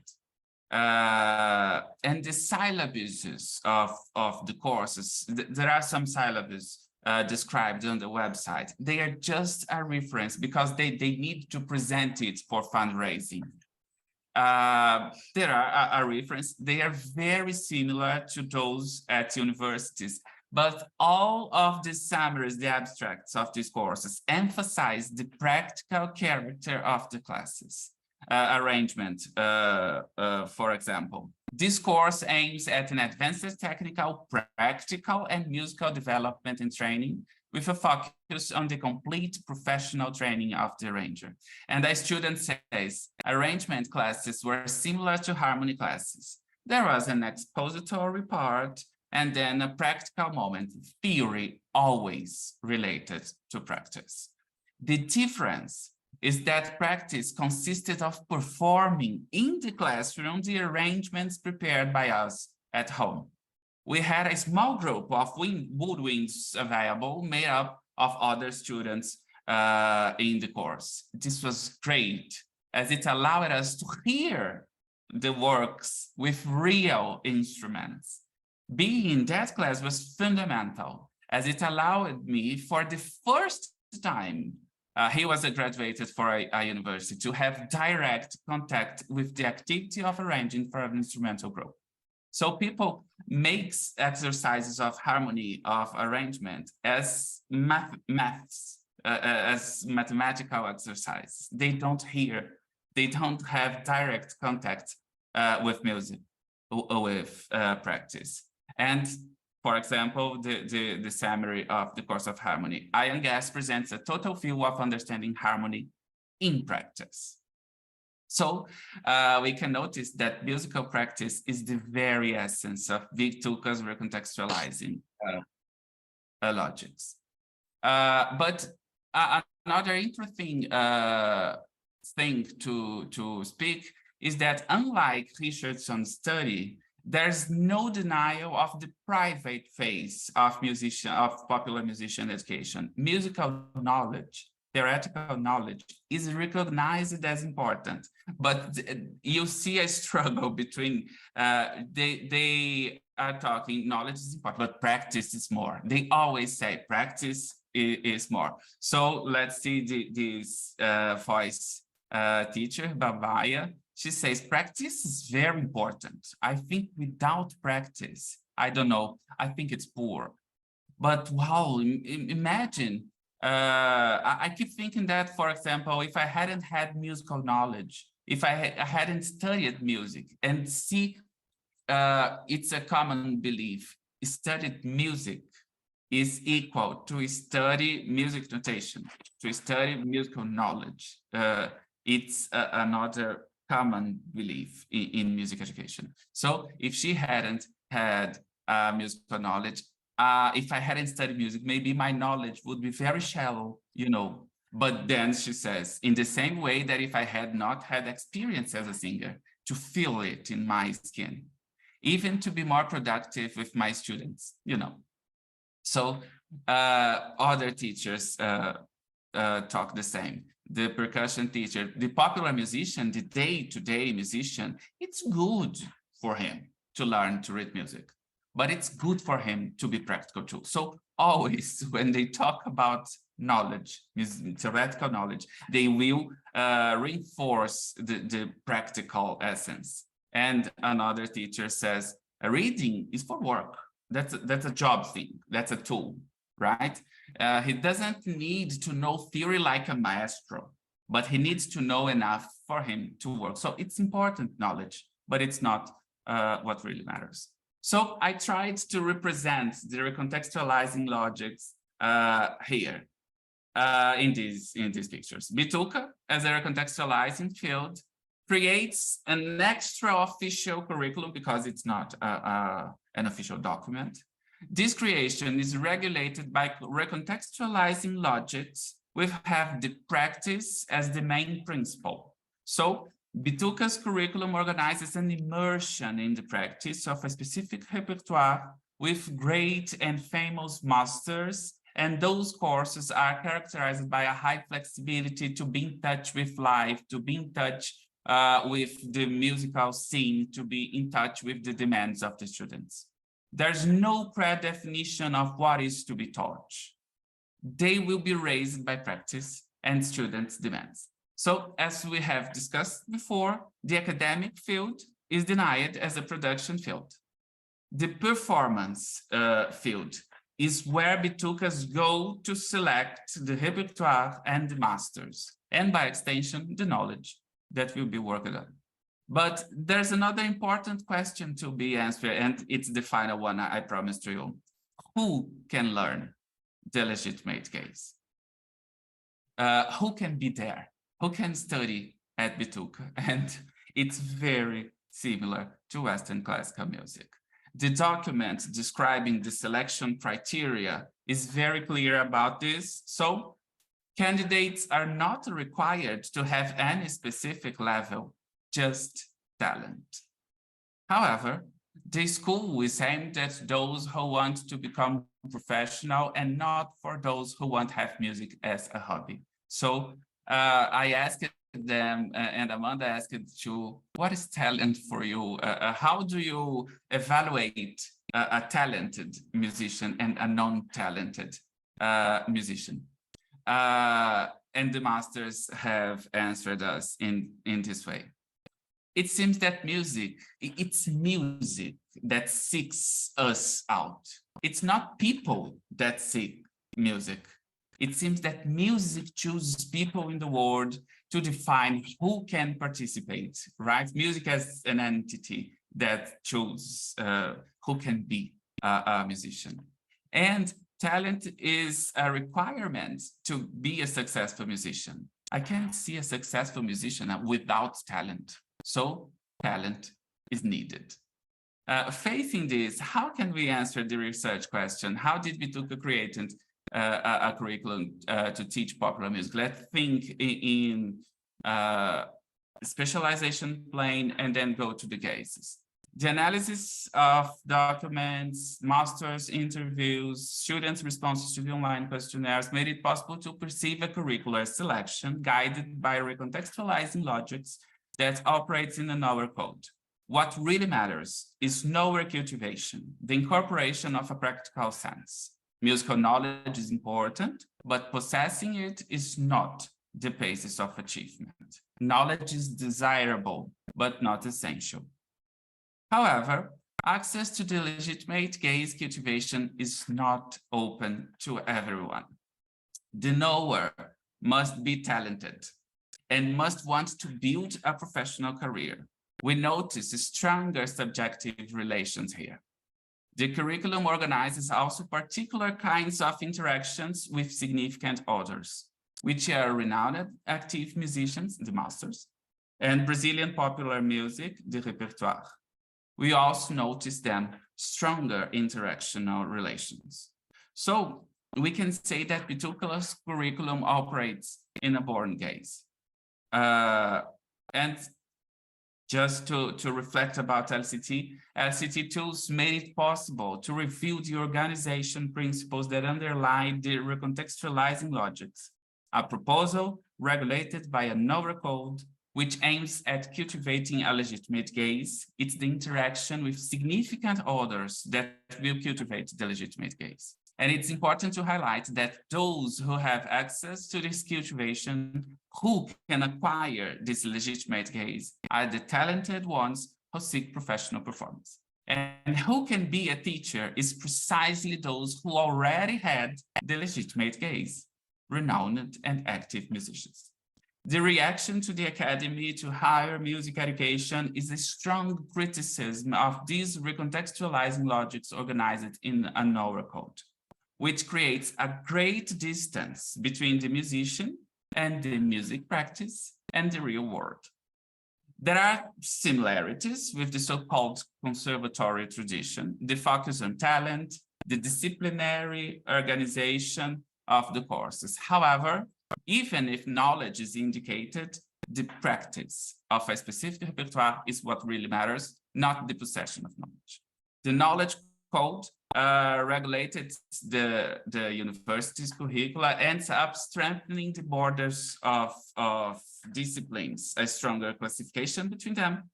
And the syllabuses of the courses, there are some syllabuses described on the website. They are just a reference because they need to present it for fundraising. There are a reference. They are very similar to those at universities, but all of the summaries, the abstracts of these courses emphasize the practical character of the classes. Arrangement, for example. This course aims at an advanced technical, practical, and musical development and training with a focus on the complete professional training of the arranger. And the student says, arrangement classes were similar to harmony classes. There was an expository part and then a practical moment, theory always related to practice. The difference is that practice consisted of performing in the classroom the arrangements prepared by us at home. We had a small group of woodwinds available, made up of other students in the course. This was great, as it allowed us to hear the works with real instruments. Being in that class was fundamental, as it allowed me for the first time, he was graduated for a university, to have direct contact with the activity of arranging for an instrumental group. So people make exercises of harmony, of arrangement as as mathematical exercises. They don't have direct contact with music, with practice. And for example, the summary of the course of harmony. Ian Guest presents a total view of understanding harmony in practice. So we can notice that musical practice is the very essence of Vituka's recontextualizing logics. But another interesting thing to speak is that unlike Richardson's study, there's no denial of the private phase of popular musician education. Musical knowledge, theoretical knowledge is recognized as important, but you see a struggle between they are talking knowledge is important, but practice is more. They always say practice is more. So let's see this voice teacher, Babaya. She says, practice is very important. I think without practice, I don't know, I think it's poor. But wow, imagine, I keep thinking that, for example, if I hadn't had musical knowledge, if I hadn't studied music and see, it's a common belief, studied music is equal to study music notation, to study musical knowledge. It's another common belief in music education. So if she hadn't had musical knowledge, if I hadn't studied music, maybe my knowledge would be very shallow, you know. But then she says, in the same way that if I had not had experience as a singer, to feel it in my skin, even to be more productive with my students, you know. So other teachers talk the same. The percussion teacher, the popular musician, the day-to-day musician, it's good for him to learn to read music, but it's good for him to be practical too. So always when they talk about knowledge, theoretical knowledge, they will reinforce the practical essence. And another teacher says, reading is for work. That's a job thing. That's a tool, right? He doesn't need to know theory like a maestro, but he needs to know enough for him to work. So it's important knowledge, but it's not what really matters. So I tried to represent the recontextualizing logics here in these pictures. Bituka, as a recontextualizing field, creates an extra official curriculum because it's not an official document. This creation is regulated by recontextualizing logics, which have the practice as the main principle. So Bituka's curriculum organizes an immersion in the practice of a specific repertoire with great and famous masters, and those courses are characterized by a high flexibility to be in touch with life, to be in touch with the musical scene, to be in touch with the demands of the students. There's no pre-definition of what is to be taught. They will be raised by practice and students' demands. So as we have discussed before, the academic field is denied as a production field. The performance field is where Bitukas go to select the repertoire and the masters, and by extension, the knowledge that will be worked on. But there's another important question to be answered, and it's the final one I promised to you. Who can learn the legitimate case? Who can be there? Who can study at Bituka? And it's very similar to Western classical music. The document describing the selection criteria is very clear about this. So candidates are not required to have any specific level, just talent. However, the school is aimed at those who want to become professional and not for those who want to have music as a hobby. So I asked them, and Amanda asked you, what is talent for you? How do you evaluate a talented musician and a non-talented musician? And the masters have answered us in this way. It seems that it's music that seeks us out. It's not people that seek music. It seems that music chooses people in the world to define who can participate, right? Music as an entity that chooses who can be a musician. And talent is a requirement to be a successful musician. I can't see a successful musician without talent. So talent is needed. Facing this, how can we answer the research question? How did Bituca create a curriculum to teach popular music? Let's think in specialization plane and then go to the cases. The analysis of documents, masters, interviews, students' responses to the online questionnaires made it possible to perceive a curricular selection guided by recontextualizing logics that operates in a knower code. What really matters is knower cultivation, the incorporation of a practical sense. Musical knowledge is important, but possessing it is not the basis of achievement. Knowledge is desirable, but not essential. However, access to the legitimate gaze cultivation is not open to everyone. The knower must be talented and must want to build a professional career. We notice stronger subjective relations here. The curriculum organizes also particular kinds of interactions with significant authors, which are renowned active musicians, the masters, and Brazilian popular music, the repertoire. We also notice then stronger interactional relations. So we can say that Bituca's curriculum operates in a born gaze. And just to reflect about LCT tools made it possible to reveal the organization principles that underlie the recontextualizing logics. A proposal regulated by a knower code which aims at cultivating a legitimate gaze. It's the interaction with significant others that will cultivate the legitimate gaze. And it's important to highlight that those who have access to this cultivation, who can acquire this legitimate gaze, are the talented ones who seek professional performance. And who can be a teacher is precisely those who already had the legitimate gaze, renowned and active musicians. The reaction to the academy to higher music education is a strong criticism of these recontextualizing logics organized in a knower code, which creates a great distance between the musician and the music practice and the real world. There are similarities with the so-called conservatory tradition, the focus on talent, the disciplinary organization of the courses. However, even if knowledge is indicated, the practice of a specific repertoire is what really matters, not the possession of knowledge. The knowledge code regulated the university's curricula, ends up strengthening the borders of disciplines, a stronger classification between them.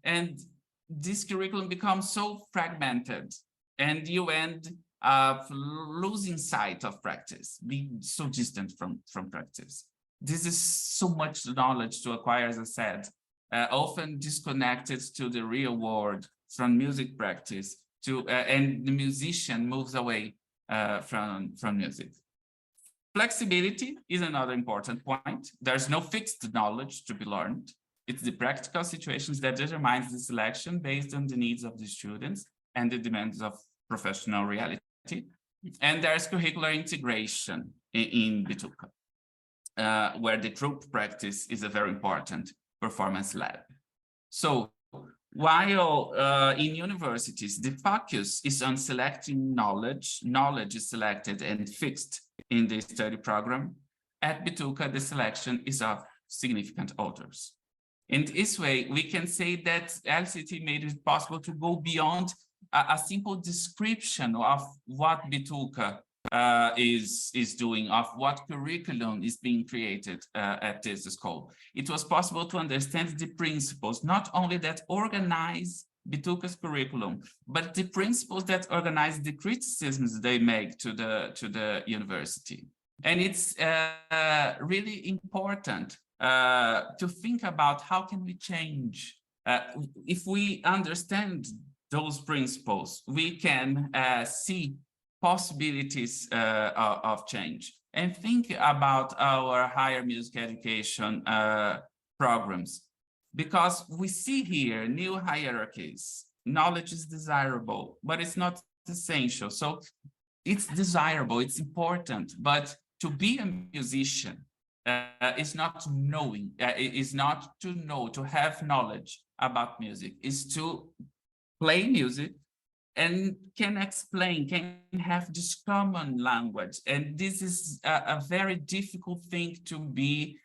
And this curriculum becomes so fragmented, and you end up losing sight of practice, being so distant from practice. This is so much knowledge to acquire, as I said, often disconnected to the real world, from music practice to, and the musician moves away from music. Flexibility is another important point. There's no fixed knowledge to be learned. It's the practical situations that determines the selection based on the needs of the students and the demands of professional reality. And there's curricular integration in Bituca, where the group practice is a very important performance lab. So while in universities, the focus is on selecting knowledge is selected and fixed in the study program, at Bituca, the selection is of significant authors. In this way, we can say that LCT made it possible to go beyond a simple description of what Bituca is doing, of what curriculum is being created at this school. It was possible to understand the principles, not only that organize Bituca's curriculum, but the principles that organize the criticisms they make to the university. And it's really important to think about how can we change. If we understand those principles, we can see possibilities of change and think about our higher music education programs, because we see here new hierarchies. Knowledge is desirable, but it's not essential. So it's desirable, it's important, but to be a musician is not knowing, is not to know, to have knowledge about music, is to play music and can explain, can have this common language. And this is a very difficult thing to be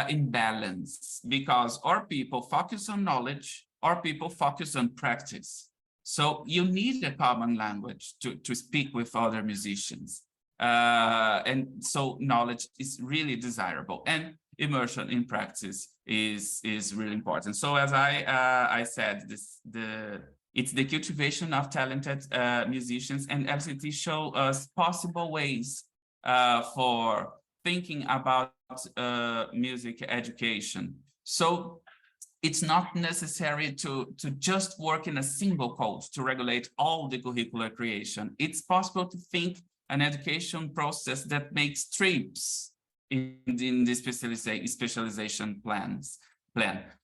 in balance, because our people focus on knowledge, our people focus on practice. So you need a common language to speak with other musicians. And so knowledge is really desirable, and immersion in practice is really important. So as I said, it's the cultivation of talented musicians, and LCT show us possible ways for thinking about music education. So it's not necessary to just work in a single code to regulate all the curricular creation. It's possible to think an education process that makes trips in the specialization plan.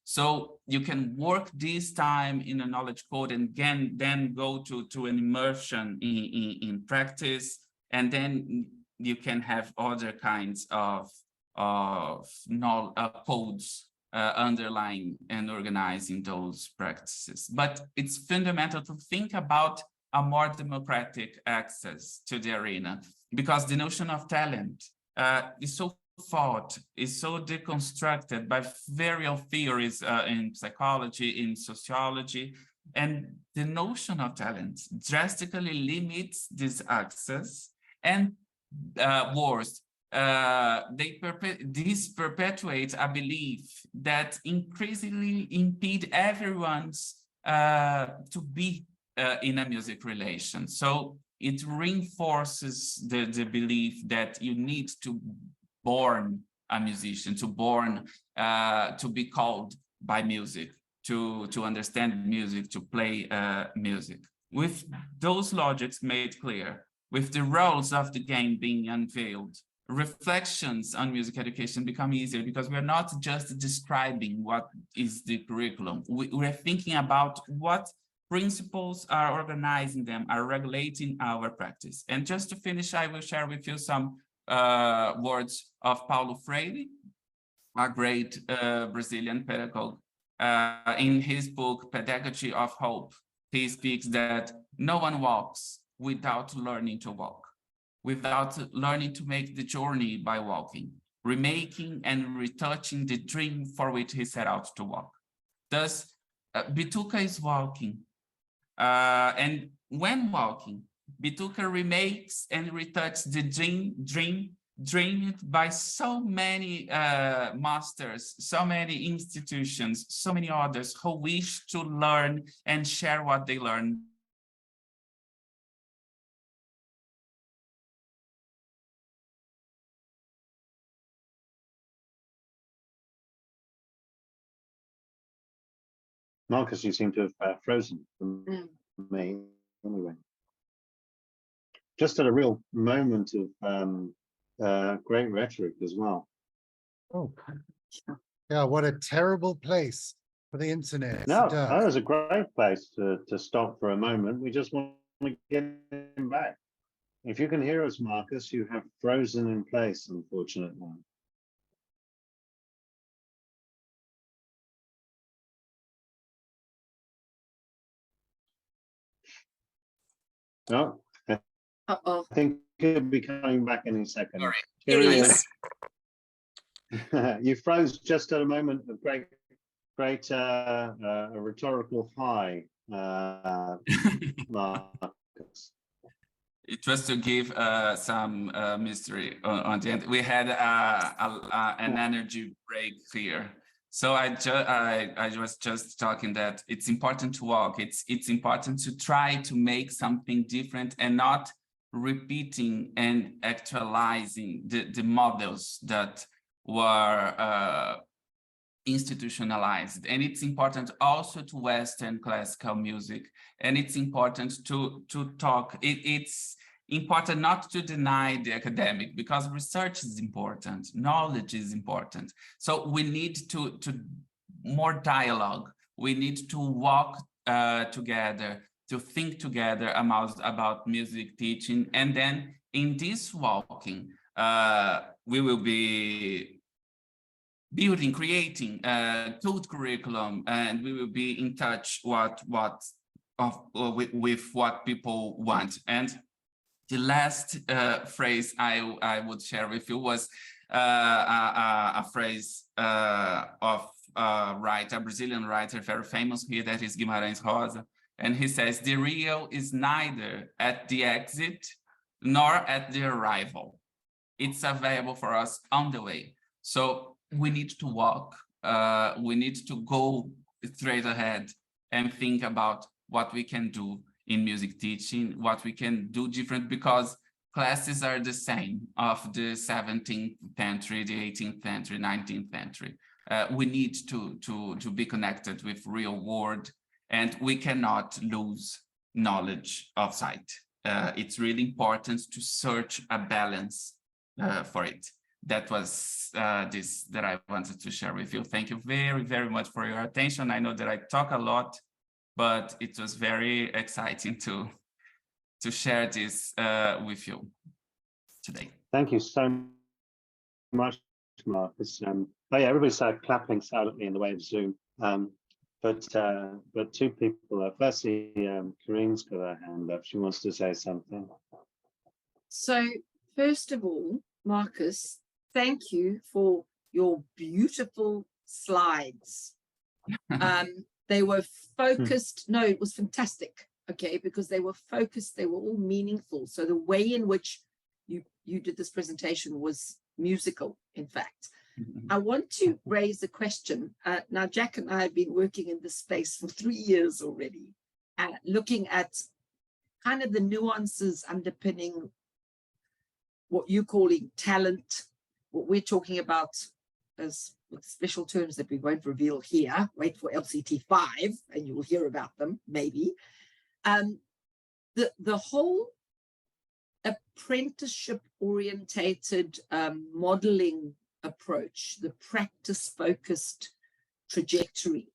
So you can work this time in a knowledge code and then go to an immersion in practice, and then you can have other kinds of codes underlying and organizing those practices. But it's fundamental to think about a more democratic access to the arena, because the notion of talent is so thought, is so deconstructed by various theories in psychology, in sociology, and the notion of talent drastically limits this access, and worse, this perpetuates a belief that increasingly impede everyone's to be in a music relation. So it reinforces the belief that you need to born a musician, to be called by music, to understand music, to play music. With those logics made clear, with the roles of the game being unveiled, reflections on music education become easier, because we're not just describing what is the curriculum. We're thinking about what principles are organizing them, are regulating our practice. And just to finish, I will share with you some words of Paulo Freire, a great Brazilian pedagogue. In his book, Pedagogy of Hope, he speaks that no one walks without learning to walk, without learning to make the journey by walking, remaking and retouching the dream for which he set out to walk. Thus, Bituca is walking, and when walking, Bituca remakes and retouches the dream dreamed by so many masters, so many institutions, so many others who wish to learn and share what they learn. Marcus, you seem to have frozen from me anyway. Just at a real moment of great rhetoric as well. Oh, yeah, what a terrible place for the internet. No, that was a great place to stop for a moment. We just want to get him back. If you can hear us, Marcus, you have frozen in place, unfortunately. No, I think he'll be coming back any second. Sorry. Here he is. You froze just at a moment of great a rhetorical high, Marcus. It was to give some mystery on the end. We had an energy break here. So I was just talking that it's important to walk. It's important to try to make something different and not repeating and actualizing the models that were institutionalized. And it's important also to Western classical music. And it's important to talk. It's important not to deny the academic, because research is important, knowledge is important. So we need to more dialogue. We need to walk together, to think together about music teaching. And then in this walking, we will be building, creating a code curriculum, and we will be in touch with what people want. And the last phrase I would share with you was a phrase of a Brazilian writer, very famous here, that is Guimarães Rosa. And he says, the real is neither at the exit nor at the arrival. It's available for us on the way. So we need to walk, we need to go straight ahead and think about what we can do in music teaching, what we can do different, because classes are the same of the 17th century, the 18th century, 19th century. We need to be connected with real world, and we cannot lose knowledge of sight. It's really important to search a balance for it. That was this that I wanted to share with you. Thank you very, very much for your attention. I know that I talk a lot, but it was very exciting to share this with you today. Thank you so much, Marcus. Oh yeah, everybody's clapping silently in the way of Zoom. But two people. Firstly, Corinne's got her hand up. She wants to say something. So first of all, Marcus, thank you for your beautiful slides. They were focused. No, it was fantastic. Okay, because they were focused. They were all meaningful. So the way in which you did this presentation was musical, in fact. I want to raise a question. Now, Jack and I have been working in this space for 3 years already, looking at kind of the nuances underpinning what you're calling talent, what we're talking about as with special terms that we won't reveal here. Wait for LCT 5 and you will hear about them, maybe. The whole apprenticeship orientated modeling approach, the practice focused trajectory,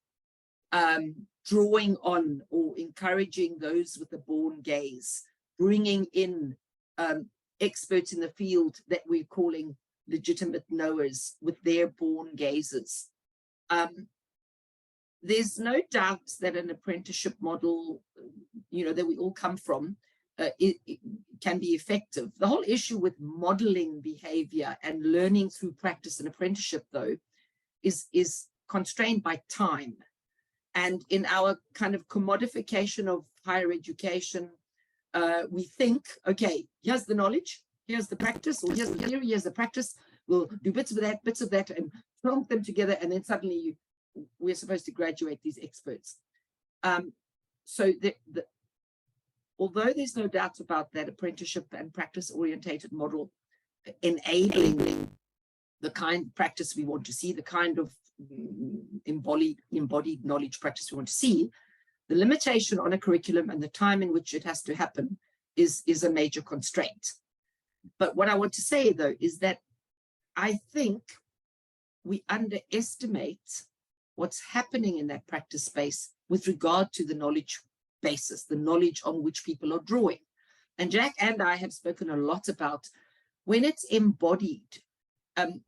drawing on or encouraging those with a born gaze, bringing in experts in the field that we're calling legitimate knowers with their born gazes. There's no doubt that an apprenticeship model, that we all come from, it can be effective. The whole issue with modeling behavior and learning through practice and apprenticeship, though, is constrained by time. And in our kind of commodification of higher education, we think, okay, here's the knowledge, here's the practice, or here's the theory, here's the practice. We'll do bits of that, and plonk them together, and then suddenly we're supposed to graduate these experts. So although there's no doubt about that apprenticeship and practice-orientated model enabling the kind of practice we want to see, the kind of embodied knowledge practice we want to see, the limitation on a curriculum and the time in which it has to happen is a major constraint. But what I want to say, though, is that I think we underestimate what's happening in that practice space with regard to the knowledge basis, the knowledge on which people are drawing. And Jack and I have spoken a lot about when it's embodied.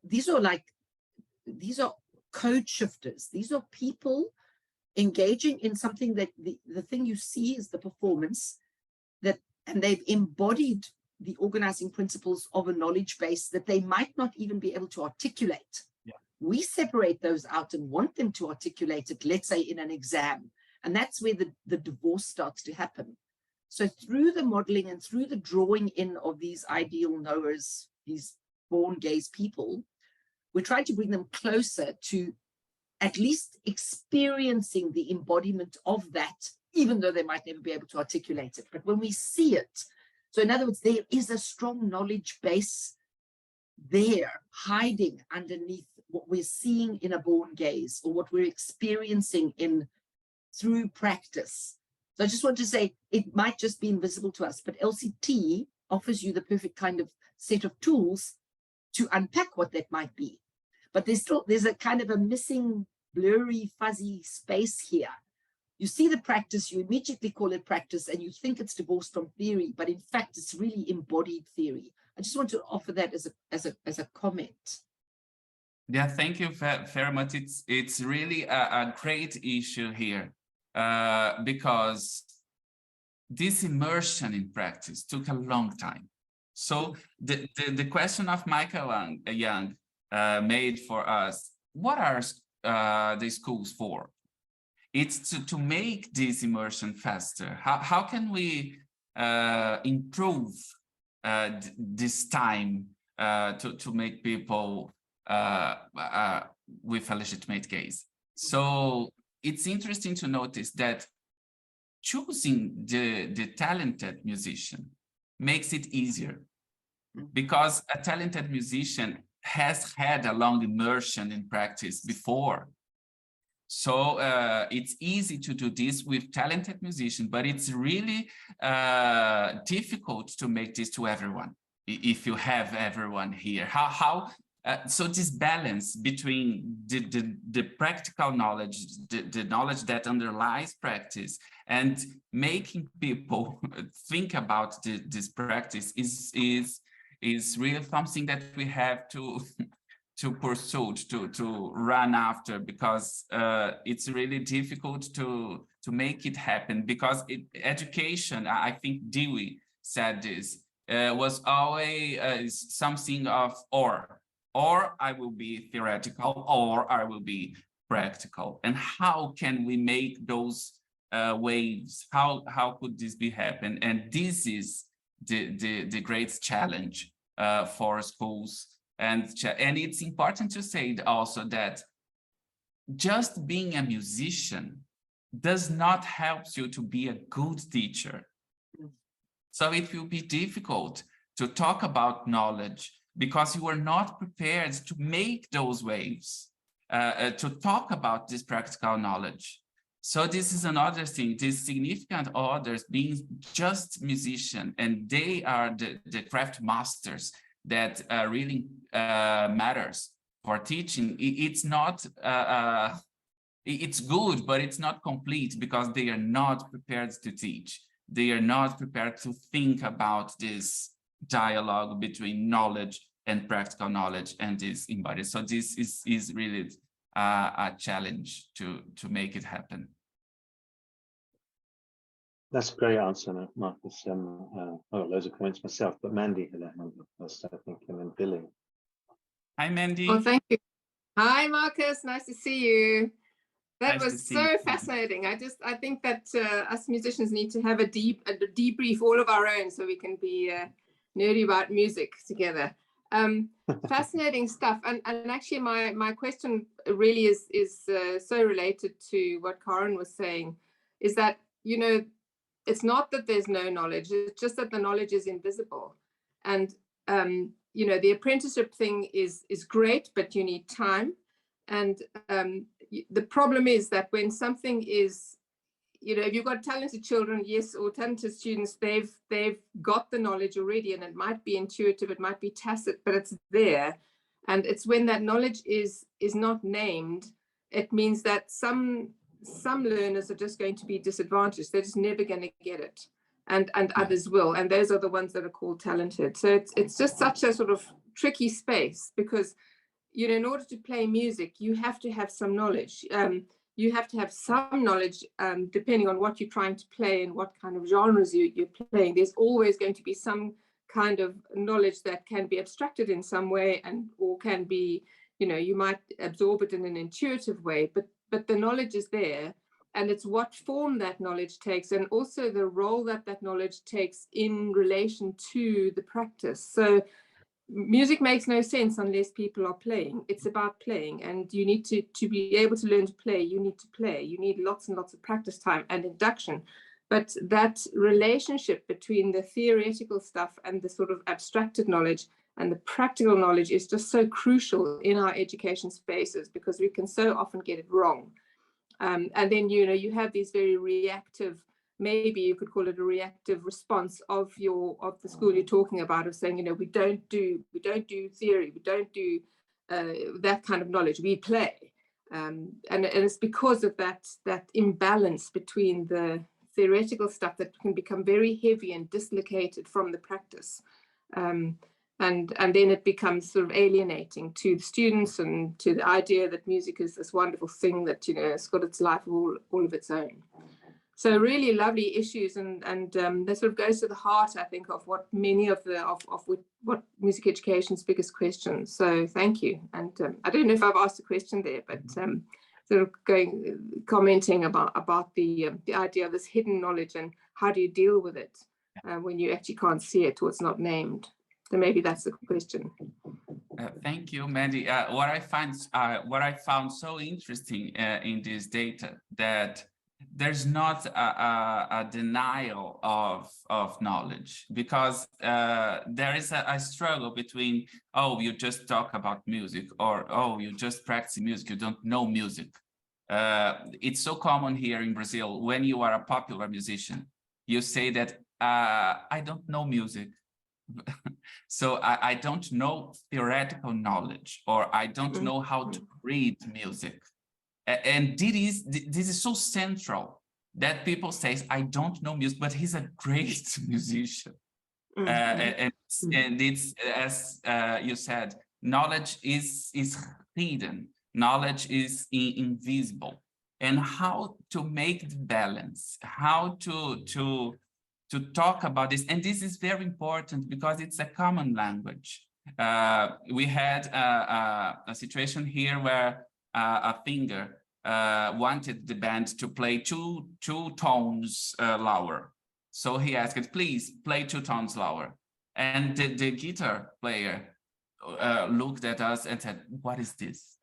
These are code shifters. These are people engaging in something that the thing you see is the performance, and they've embodied the organizing principles of a knowledge base that they might not even be able to articulate. Yeah. We separate those out and want them to articulate it, let's say in an exam. And that's where the divorce starts to happen. So through the modeling and through the drawing in of these ideal knowers, these born gaze people, we're trying to bring them closer to at least experiencing the embodiment of that, even though they might never be able to articulate it. But when we see it, so in other words, there is a strong knowledge base there hiding underneath what we're seeing in a born gaze or what we're experiencing through practice. So I just want to say it might just be invisible to us, but LCT offers you the perfect kind of set of tools to unpack what that might be. But there's a kind of a missing, blurry, fuzzy space here. You see the practice, you immediately call it practice, and you think it's divorced from theory, but in fact, it's really embodied theory. I just want to offer that as a comment. Yeah, thank you very much. It's really a great issue here because this immersion in practice took a long time. So the question of Michael Young made for us, what are the schools for? It's to make this immersion faster. How can we improve this time to make people with a legitimate gaze? So it's interesting to notice that choosing the talented musician makes it easier, because a talented musician has had a long immersion in practice before. So it's easy to do this with talented musicians, but it's really difficult to make this to everyone. If you have everyone here, so this balance between the practical knowledge, the knowledge that underlies practice, and making people think about this practice is really something that we have to pursue, to run after, because it's really difficult to make it happen, because education, I think Dewey said this, was always something of or I will be theoretical or I will be practical. And how can we make those waves? How could this be happen? And this is the great challenge for schools. And it's important to say also that just being a musician does not help you to be a good teacher. So it will be difficult to talk about knowledge because you are not prepared to make those waves, to talk about this practical knowledge. So this is another thing, these significant others being just musician, and they are the craft masters that really matters for teaching. It's not, it's good, but it's not complete because they are not prepared to teach. They are not prepared to think about this dialogue between knowledge and practical knowledge and this embodied. So this is really a challenge to make it happen. That's a great answer, Marcus. I've got loads of comments myself, but Mandy had a hand up first, I think, and then Billy. Hi, Mandy. Oh, thank you. Hi, Marcus. Nice to see you. That Nice to was see so you. fascinating. I think that us musicians need to have a debrief all of our own so we can be nerdy about music together. Fascinating stuff. And actually, my question really is so related to what Karen was saying, is that, you know, it's not that there's no knowledge, it's just that the knowledge is invisible. And, you know, the apprenticeship thing is great, but you need time. And the problem is that when something is, you know, if you've got talented children, yes, or talented students, they've got the knowledge already, and it might be intuitive, it might be tacit, but it's there. And it's when that knowledge is not named, it means that some learners are just going to be disadvantaged. They're just never going to get it, and others will, and those are the ones that are called talented. So it's just such a sort of tricky space, because, you know, in order to play music, you have to have some knowledge. You have to have some knowledge, depending on what you're trying to play and what kind of genres you're playing. There's always going to be some kind of knowledge that can be abstracted in some way, or can be, you know, you might absorb it in an intuitive way, but the knowledge is there, and it's what form that knowledge takes, and also the role that knowledge takes in relation to the practice. So music makes no sense unless people are playing. It's about playing, and you need to be able to learn to play. You need to play. You need lots and lots of practice time and induction. But that relationship between the theoretical stuff and the sort of abstracted knowledge and the practical knowledge is just so crucial in our education spaces, because we can so often get it wrong. And then, you know, you have these very reactive, maybe you could call it a reactive response of the school you're talking about, of saying, you know, we don't do theory, we don't do that kind of knowledge, we play. And it's because of that imbalance between the theoretical stuff that can become very heavy and dislocated from the practice. and then it becomes sort of alienating to the students and to the idea that music is this wonderful thing that, you know, it's got its life all of its own. So really lovely issues, and that sort of goes to the heart, I think, of what many of what music education's biggest questions. So thank you. And I don't know if I've asked a question there, but sort of commenting about the idea of this hidden knowledge and how do you deal with it when you actually can't see it or it's not named. So maybe that's the question. Thank you, Mandy. What I found so interesting in this data, that there's not a denial of knowledge, because there is a struggle between, oh, you just talk about music, or oh, you just practice music, you don't know music. It's so common here in Brazil, when you are a popular musician, you say that I don't know music. So I don't know theoretical knowledge, or I don't know how to read music. And this is so central that people say, I don't know music, but he's a great musician. And it's, as you said, knowledge is hidden, knowledge is invisible. And how to make the balance, how to talk about this. And this is very important because it's a common language. We had a situation here where a singer wanted the band to play two tones lower. So he asked, please play 2 tones lower. And the guitar player looked at us and said, what is this?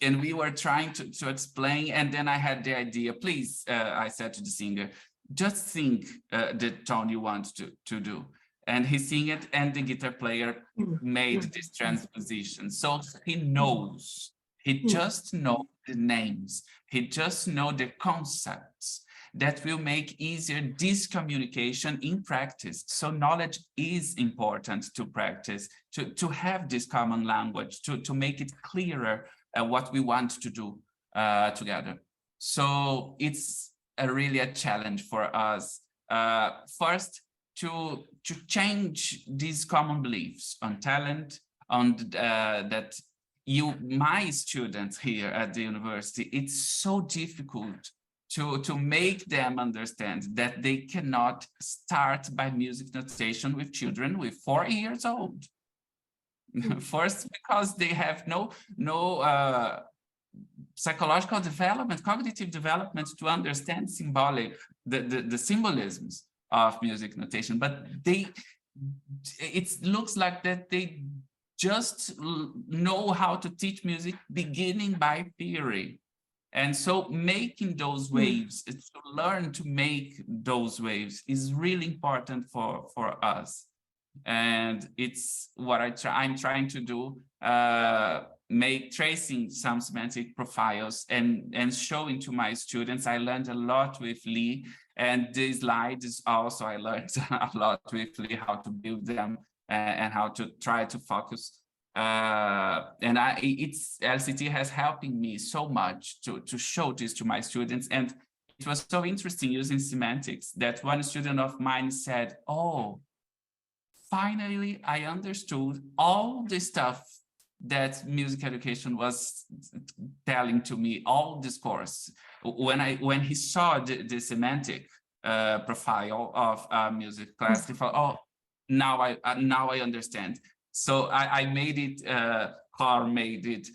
And we were trying to explain, and then I had the idea, please, I said to the singer, just sing the tone you want to do. And he sang it, and the guitar player made this transposition. So he knows, he just knows the names, he just knows the concepts that will make easier this communication in practice. So knowledge is important to practice, to have this common language, to make it clearer what we want to do together. So it's really a challenge for us. First, to change these common beliefs on talent, on that my students here at the university, it's so difficult to make them understand that they cannot start by music notation with children with 4 years old. First, because they have no psychological development, cognitive development to understand the symbolisms of music notation, but it looks like that they just know how to teach music beginning by theory. And so making those waves, to learn to make those waves is really important for us. And it's what I'm trying to do, tracing some semantic profiles and showing to my students. I learned a lot with Lee, and the slides also I learned a lot with Lee, how to build them and how to try to focus. And LCT has helping me so much to show this to my students. And it was so interesting using semantics that one student of mine said, oh, finally, I understood all the stuff that music education was telling to me, all this course. When he saw the semantic profile of music class, he thought, oh, now I understand. So I made it, Carl made it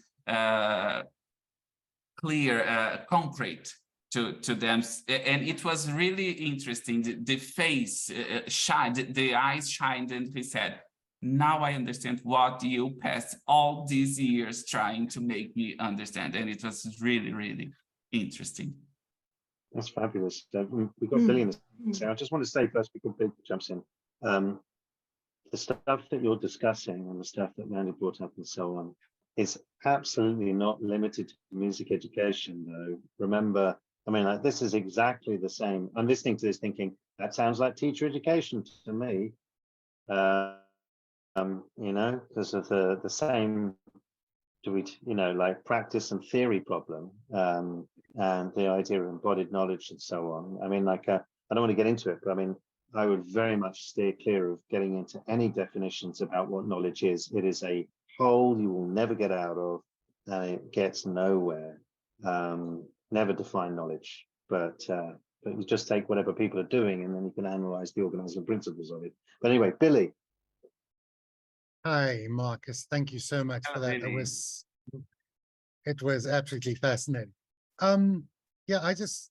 clear, concrete to them, and it was really interesting. The face shined, the eyes shined, and he said, now I understand what you passed all these years trying to make me understand. And it was really, really interesting. That's fabulous. We've got Billy in this. I just want to say first, before Billy jumps in, the stuff that you're discussing and the stuff that Mandy brought up and so on is absolutely not limited to music education, though. Remember, I mean, like, this is exactly the same. I'm listening to this thinking, that sounds like teacher education to me. You know, because of the same, like practice and theory problem, and the idea of embodied knowledge and so on. I mean, like, I don't want to get into it, but I mean, I would very much steer clear of getting into any definitions about what knowledge is. It is a hole you will never get out of, and it gets nowhere. Never define knowledge, but you just take whatever people are doing, and then you can analyze the organizing principles of it. But anyway, Billy. Hi, Marcus. Thank you so much for that. It was absolutely fascinating. Yeah, I just,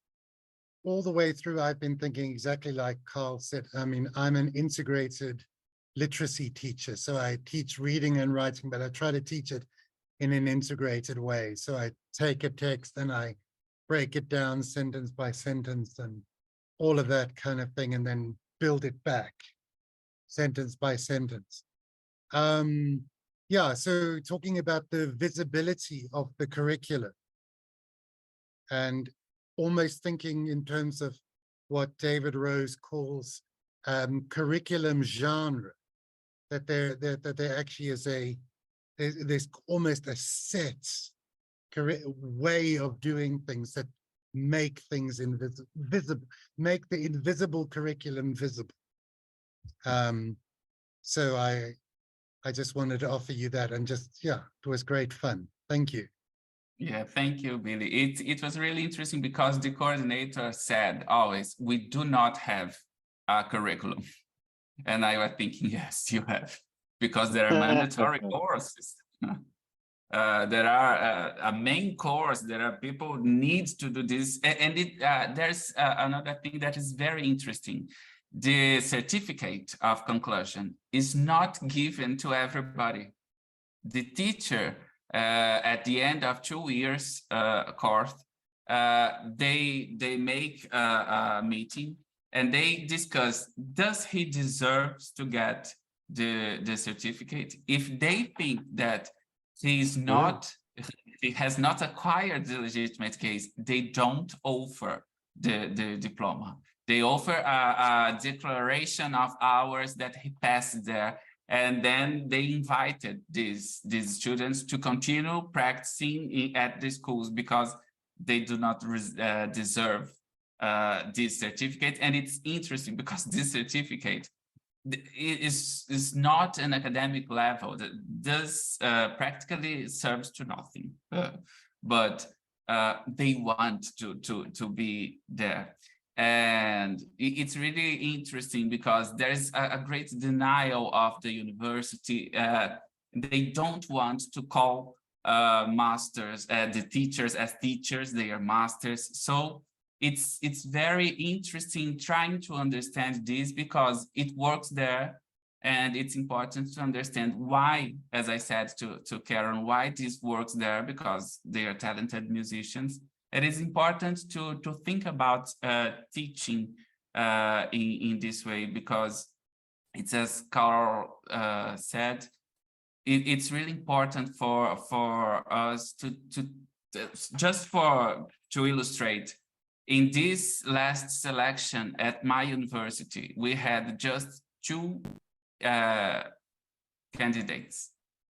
all the way through, I've been thinking exactly like Carl said. I mean, I'm an integrated literacy teacher, so I teach reading and writing, but I try to teach it in an integrated way. So I take a text and I break it down sentence by sentence and all of that kind of thing, and then build it back sentence by sentence. Yeah, so talking about the visibility of the curriculum and almost thinking in terms of what David Rose calls curriculum genre, that there actually is there's almost a set way of doing things that make things visible, make the invisible curriculum visible. So I just wanted to offer you that, and just, yeah, it was great fun. Thank you. Yeah, thank you, Billy. It was really interesting because the coordinator said always, we do not have a curriculum. And I was thinking, yes, you have, because there are mandatory courses. There are a main course, there are people need to do this. And there's another thing that is very interesting. The certificate of conclusion is not given to everybody. The teacher, at the end of 2 years course, they make a meeting and they discuss, does he deserves to get the certificate? If they think that he has not acquired the legitimate case, they don't offer the diploma. They offer a declaration of hours that he passed there, and then they invited these students to continue practicing at the schools because they do not deserve this certificate. And it's interesting because this certificate is not an academic level. That does practically serves to nothing, but they want to be there. And it's really interesting because there's a great denial of the university. They don't want to call masters, the teachers as teachers, they are masters. So it's very interesting trying to understand this because it works there. And it's important to understand why, as I said to Karen, why this works there, because they are talented musicians. It is important to think about teaching in this way, because it's, as Carl said, it's really important for us to illustrate. In this last selection at my university, we had just 2 candidates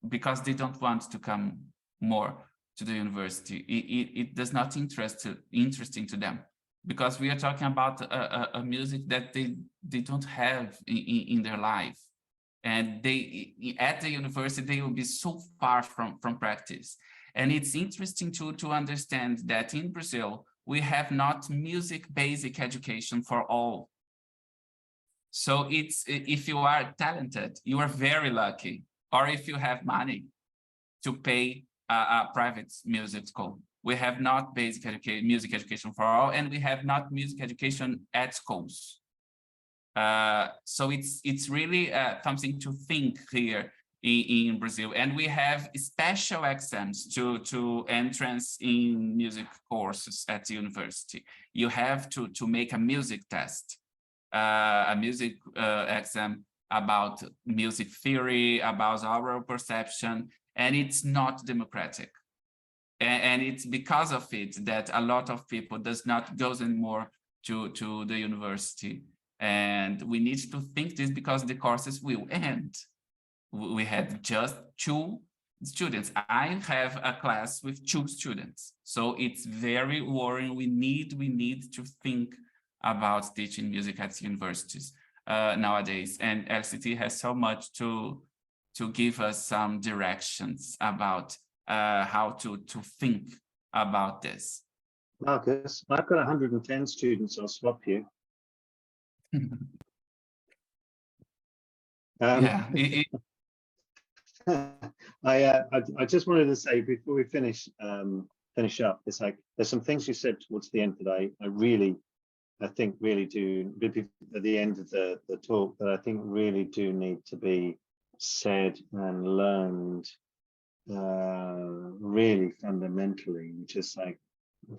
because they don't want to come more to the university. It does not interesting to them, because we are talking about a music that they don't have in their life, and they at the university they will be so far from practice. And it's interesting to understand that in Brazil we have not music basic education for all. So it's, if you are talented, you are very lucky, or if you have money to pay a private music school. We have not basic music education for all, and we have not music education at schools. So it's really something to think here in Brazil. And we have special exams to entrance in music courses at the university. You have to make a music test, a music exam about music theory, about aural perception, and it's not democratic. And it's because of it that a lot of people does not go anymore to the university. And we need to think this because the courses will end. We had just 2 students. I have a class with 2 students. So it's very worrying. We need to think about teaching music at universities. nowadays, and LCT has so much to give us some directions about how to think about this. Marcus, I've got 110 students. I'll swap you. Yeah. I just wanted to say before we finish up, it's like there's some things you said towards the end that I think really do at the end of the talk that I think really do need to be said and learned really fundamentally, which is like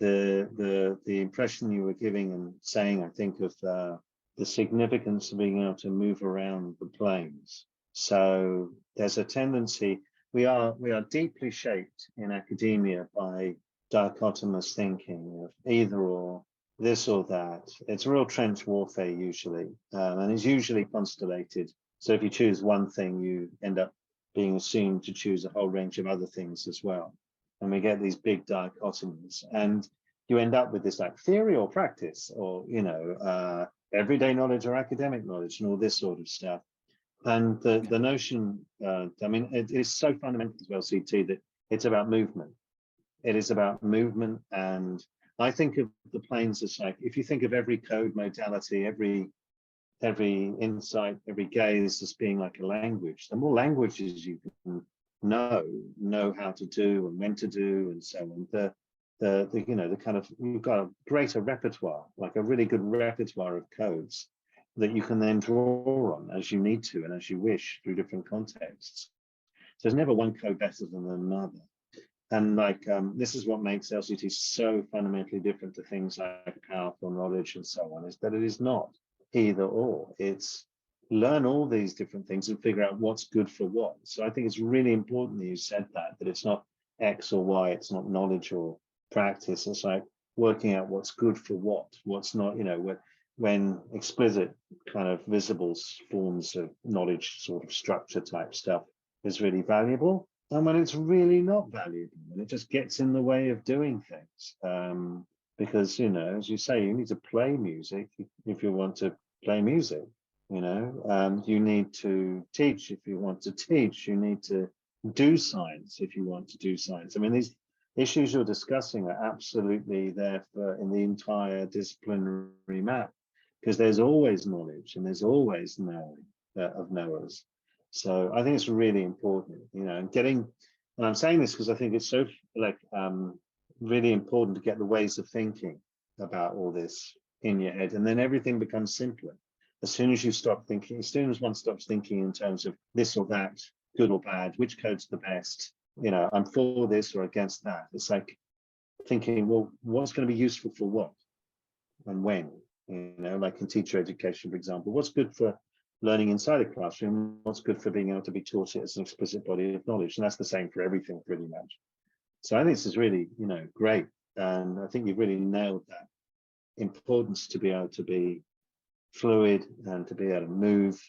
the impression you were giving and saying, I think, of the significance of being able to move around the planes. So there's a tendency, we are deeply shaped in academia by dichotomous thinking of either or, this or that. It's real trench warfare usually, and it's usually constellated. So if you choose one thing, you end up being assumed to choose a whole range of other things as well. And we get these big dichotomies, and you end up with this like theory or practice, or, you know, everyday knowledge or academic knowledge, and all this sort of stuff. And the notion, I mean, it is so fundamental as well, CT, that it's about movement. It is about movement. And I think of the planes as like, if you think of every code modality, every insight, every gaze as being like a language, the more languages you can know how to do and when to do and so on, the you know, the kind of, you've got a greater repertoire, like a really good repertoire of codes that you can then draw on as you need to and as you wish through different contexts. So there's never one code better than another. And like, this is what makes LCT so fundamentally different to things like powerful knowledge and so on, is that it is not either or. It's learn all these different things and figure out what's good for what. So I think it's really important that you said that it's not X or Y, it's not knowledge or practice. It's like working out what's good for what, what's not, you know, when explicit kind of visible forms of knowledge sort of structure type stuff is really valuable, and when it's really not valuable, and it just gets in the way of doing things. Because, you know, as you say, you need to play music if you want to play music, you know, you need to teach if you want to teach, you need to do science if you want to do science. I mean, these issues you're discussing are absolutely there in the entire disciplinary map, because there's always knowledge and there's always knowing of knowers. So I think it's really important, you know, and I'm saying this because I think it's so like really important to get the ways of thinking about all this in your head, and then everything becomes simpler. As soon as you stop thinking, as soon as one stops thinking in terms of this or that, good or bad, which code's the best, you know, I'm for this or against that. It's like thinking, well, what's going to be useful for what and when, you know, like in teacher education, for example, what's good for learning inside a classroom, what's good for being able to be taught it as an explicit body of knowledge. And that's the same for everything pretty much. So I think this is really, you know, great. And I think you've really nailed that importance to be able to be fluid and to be able to move.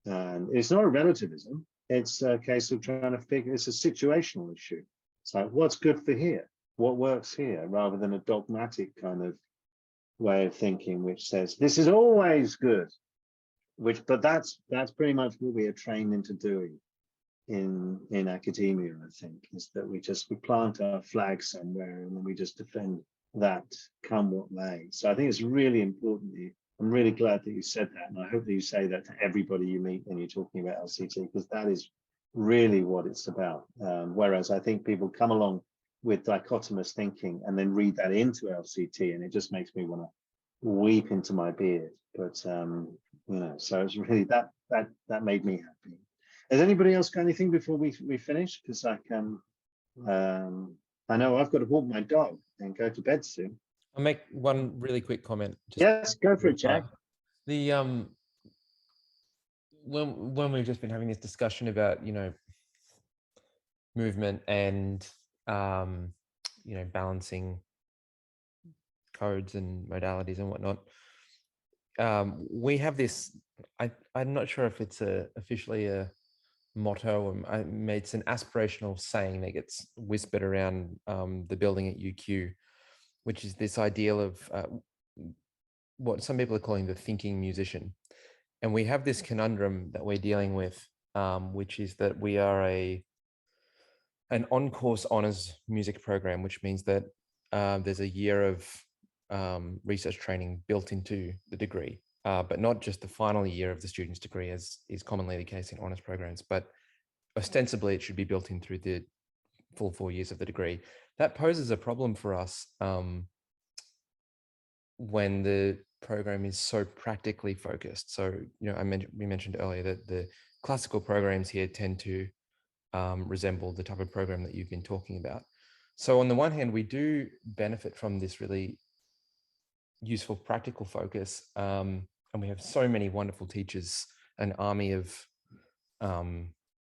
And it's not a relativism. It's a case of trying to figure, it's a situational issue. It's like, what's good for here? What works here? Rather than a dogmatic kind of way of thinking, which says, this is always good. But that's pretty much what we are trained into doing in academia, I think, is that we plant our flag somewhere and then we just defend that come what may. So I think it's really important. I'm really glad that you said that, and I hope that you say that to everybody you meet when you're talking about LCT, because that is really what it's about. Whereas I think people come along with dichotomous thinking and then read that into LCT, and it just makes me want to weep into my beard. But you know, so it's really that made me happy. Has anybody else got anything before we finish? Because I can, I know I've got to walk my dog and go to bed soon. I'll make one really quick comment. Yes, go for it, Jack. The when we've just been having this discussion about, you know, movement and you know, balancing codes and modalities and whatnot, we have this. I'm not sure if it's officially a motto. It's an aspirational saying that gets whispered around the building at UQ, which is this ideal of what some people are calling the thinking musician. And we have this conundrum that we're dealing with, which is that we are an on-course honors music program, which means that there's a year of research training built into the degree, but not just the final year of the student's degree, as is commonly the case in honors programs, but ostensibly it should be built in through the full 4 years of the degree. That poses a problem for us when the program is so practically focused. So, we mentioned earlier that the classical programs here tend to resemble the type of program that you've been talking about. So on the one hand, we do benefit from this really useful practical focus, and we have so many wonderful teachers, an army of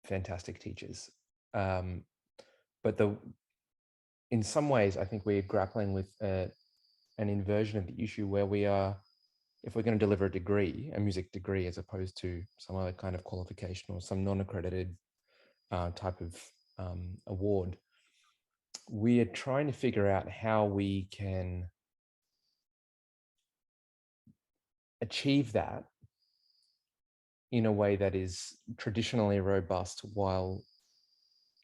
fantastic teachers. But in some ways, I think we're grappling with an inversion of the issue where we are, if we're going to deliver a music degree, as opposed to some other kind of qualification or some non-accredited type of award, we are trying to figure out how we can achieve that in a way that is traditionally robust while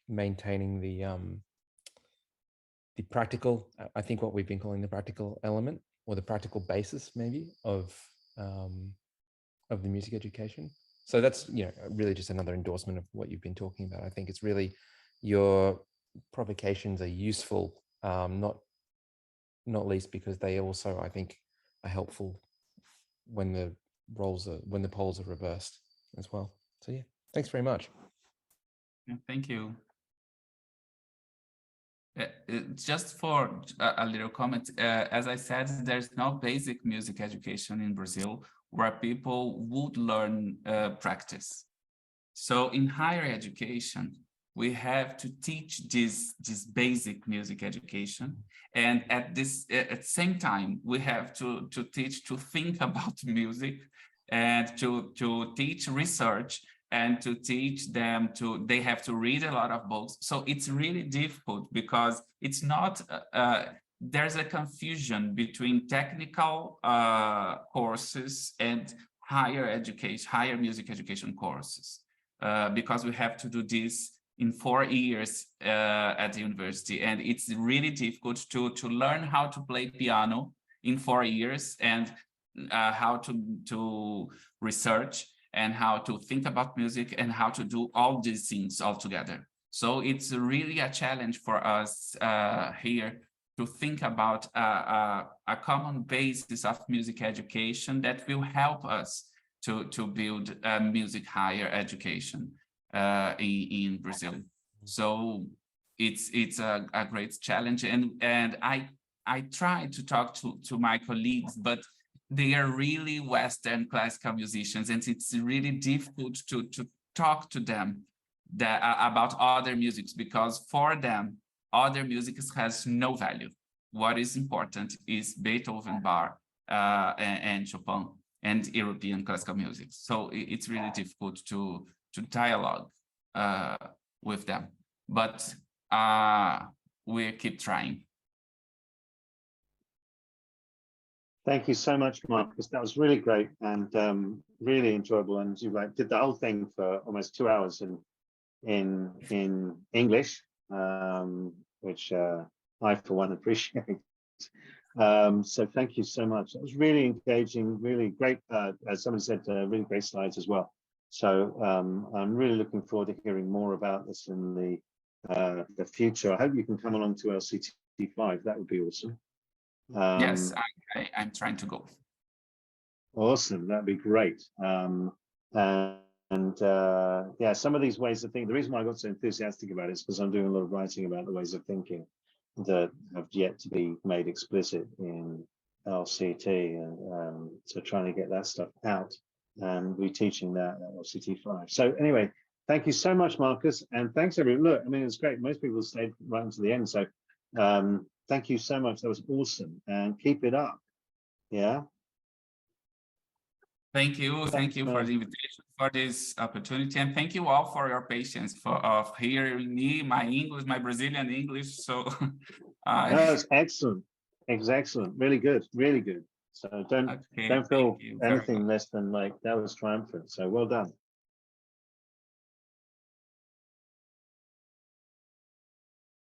maintaining the practical, I think what we've been calling the practical element, or the practical basis maybe of the music education. So that's, really just another endorsement of what you've been talking about. I think it's really, your provocations are useful, not least because they also, I think, are helpful when the poles are reversed as well. So yeah, thanks very much. Thank you. Just for a little comment, as I said, there's no basic music education in Brazil where people would learn practice. So in higher education, we have to teach this basic music education, and at the same time, we have to teach to think about music, and to teach research, and to teach them they have to read a lot of books. So it's really difficult because it's not, there's a confusion between technical courses and higher music education courses, because we have to do this in 4 years at the university. And it's really difficult to learn how to play piano in 4 years, and how to research, and how to think about music, and how to do all these things all together. So it's really a challenge for us here to think about a common basis of music education that will help us to build music higher education in Brazil. So it's a great challenge, and I try to talk to my colleagues, but they are really Western classical musicians, and it's really difficult to talk to them about other musics, because for them, other music has no value. What is important is Beethoven, Bach, and Chopin, and European classical music. So it's really difficult to dialogue with them, but we keep trying. Thank you so much, Marcus. That was really great and really enjoyable. And you did the whole thing for almost 2 hours in English, which I, for one, appreciate. So thank you so much. It was really engaging, really great. As somebody said, really great slides as well. So I'm really looking forward to hearing more about this in the future. I hope you can come along to LCT5. That would be awesome. Yes, I'm trying to go. Awesome, that'd be great. Yeah, some of these ways of thinking, the reason why I got so enthusiastic about it is because I'm doing a lot of writing about the ways of thinking that have yet to be made explicit in LCT, and so trying to get that stuff out, and we're teaching that at LCT5. So anyway, thank you so much, Marcus, and thanks everyone. Look, I mean, it's great. Most people stayed right until the end, so thank you so much. That was awesome, and keep it up. Yeah. Thank you for the invitation, for this opportunity, and thank you all for your patience of hearing me, my English, my Brazilian English. So that was excellent. It's excellent. Really good. Really good. So don't Okay, feel thank you. anything less than like that was triumphant. So well done.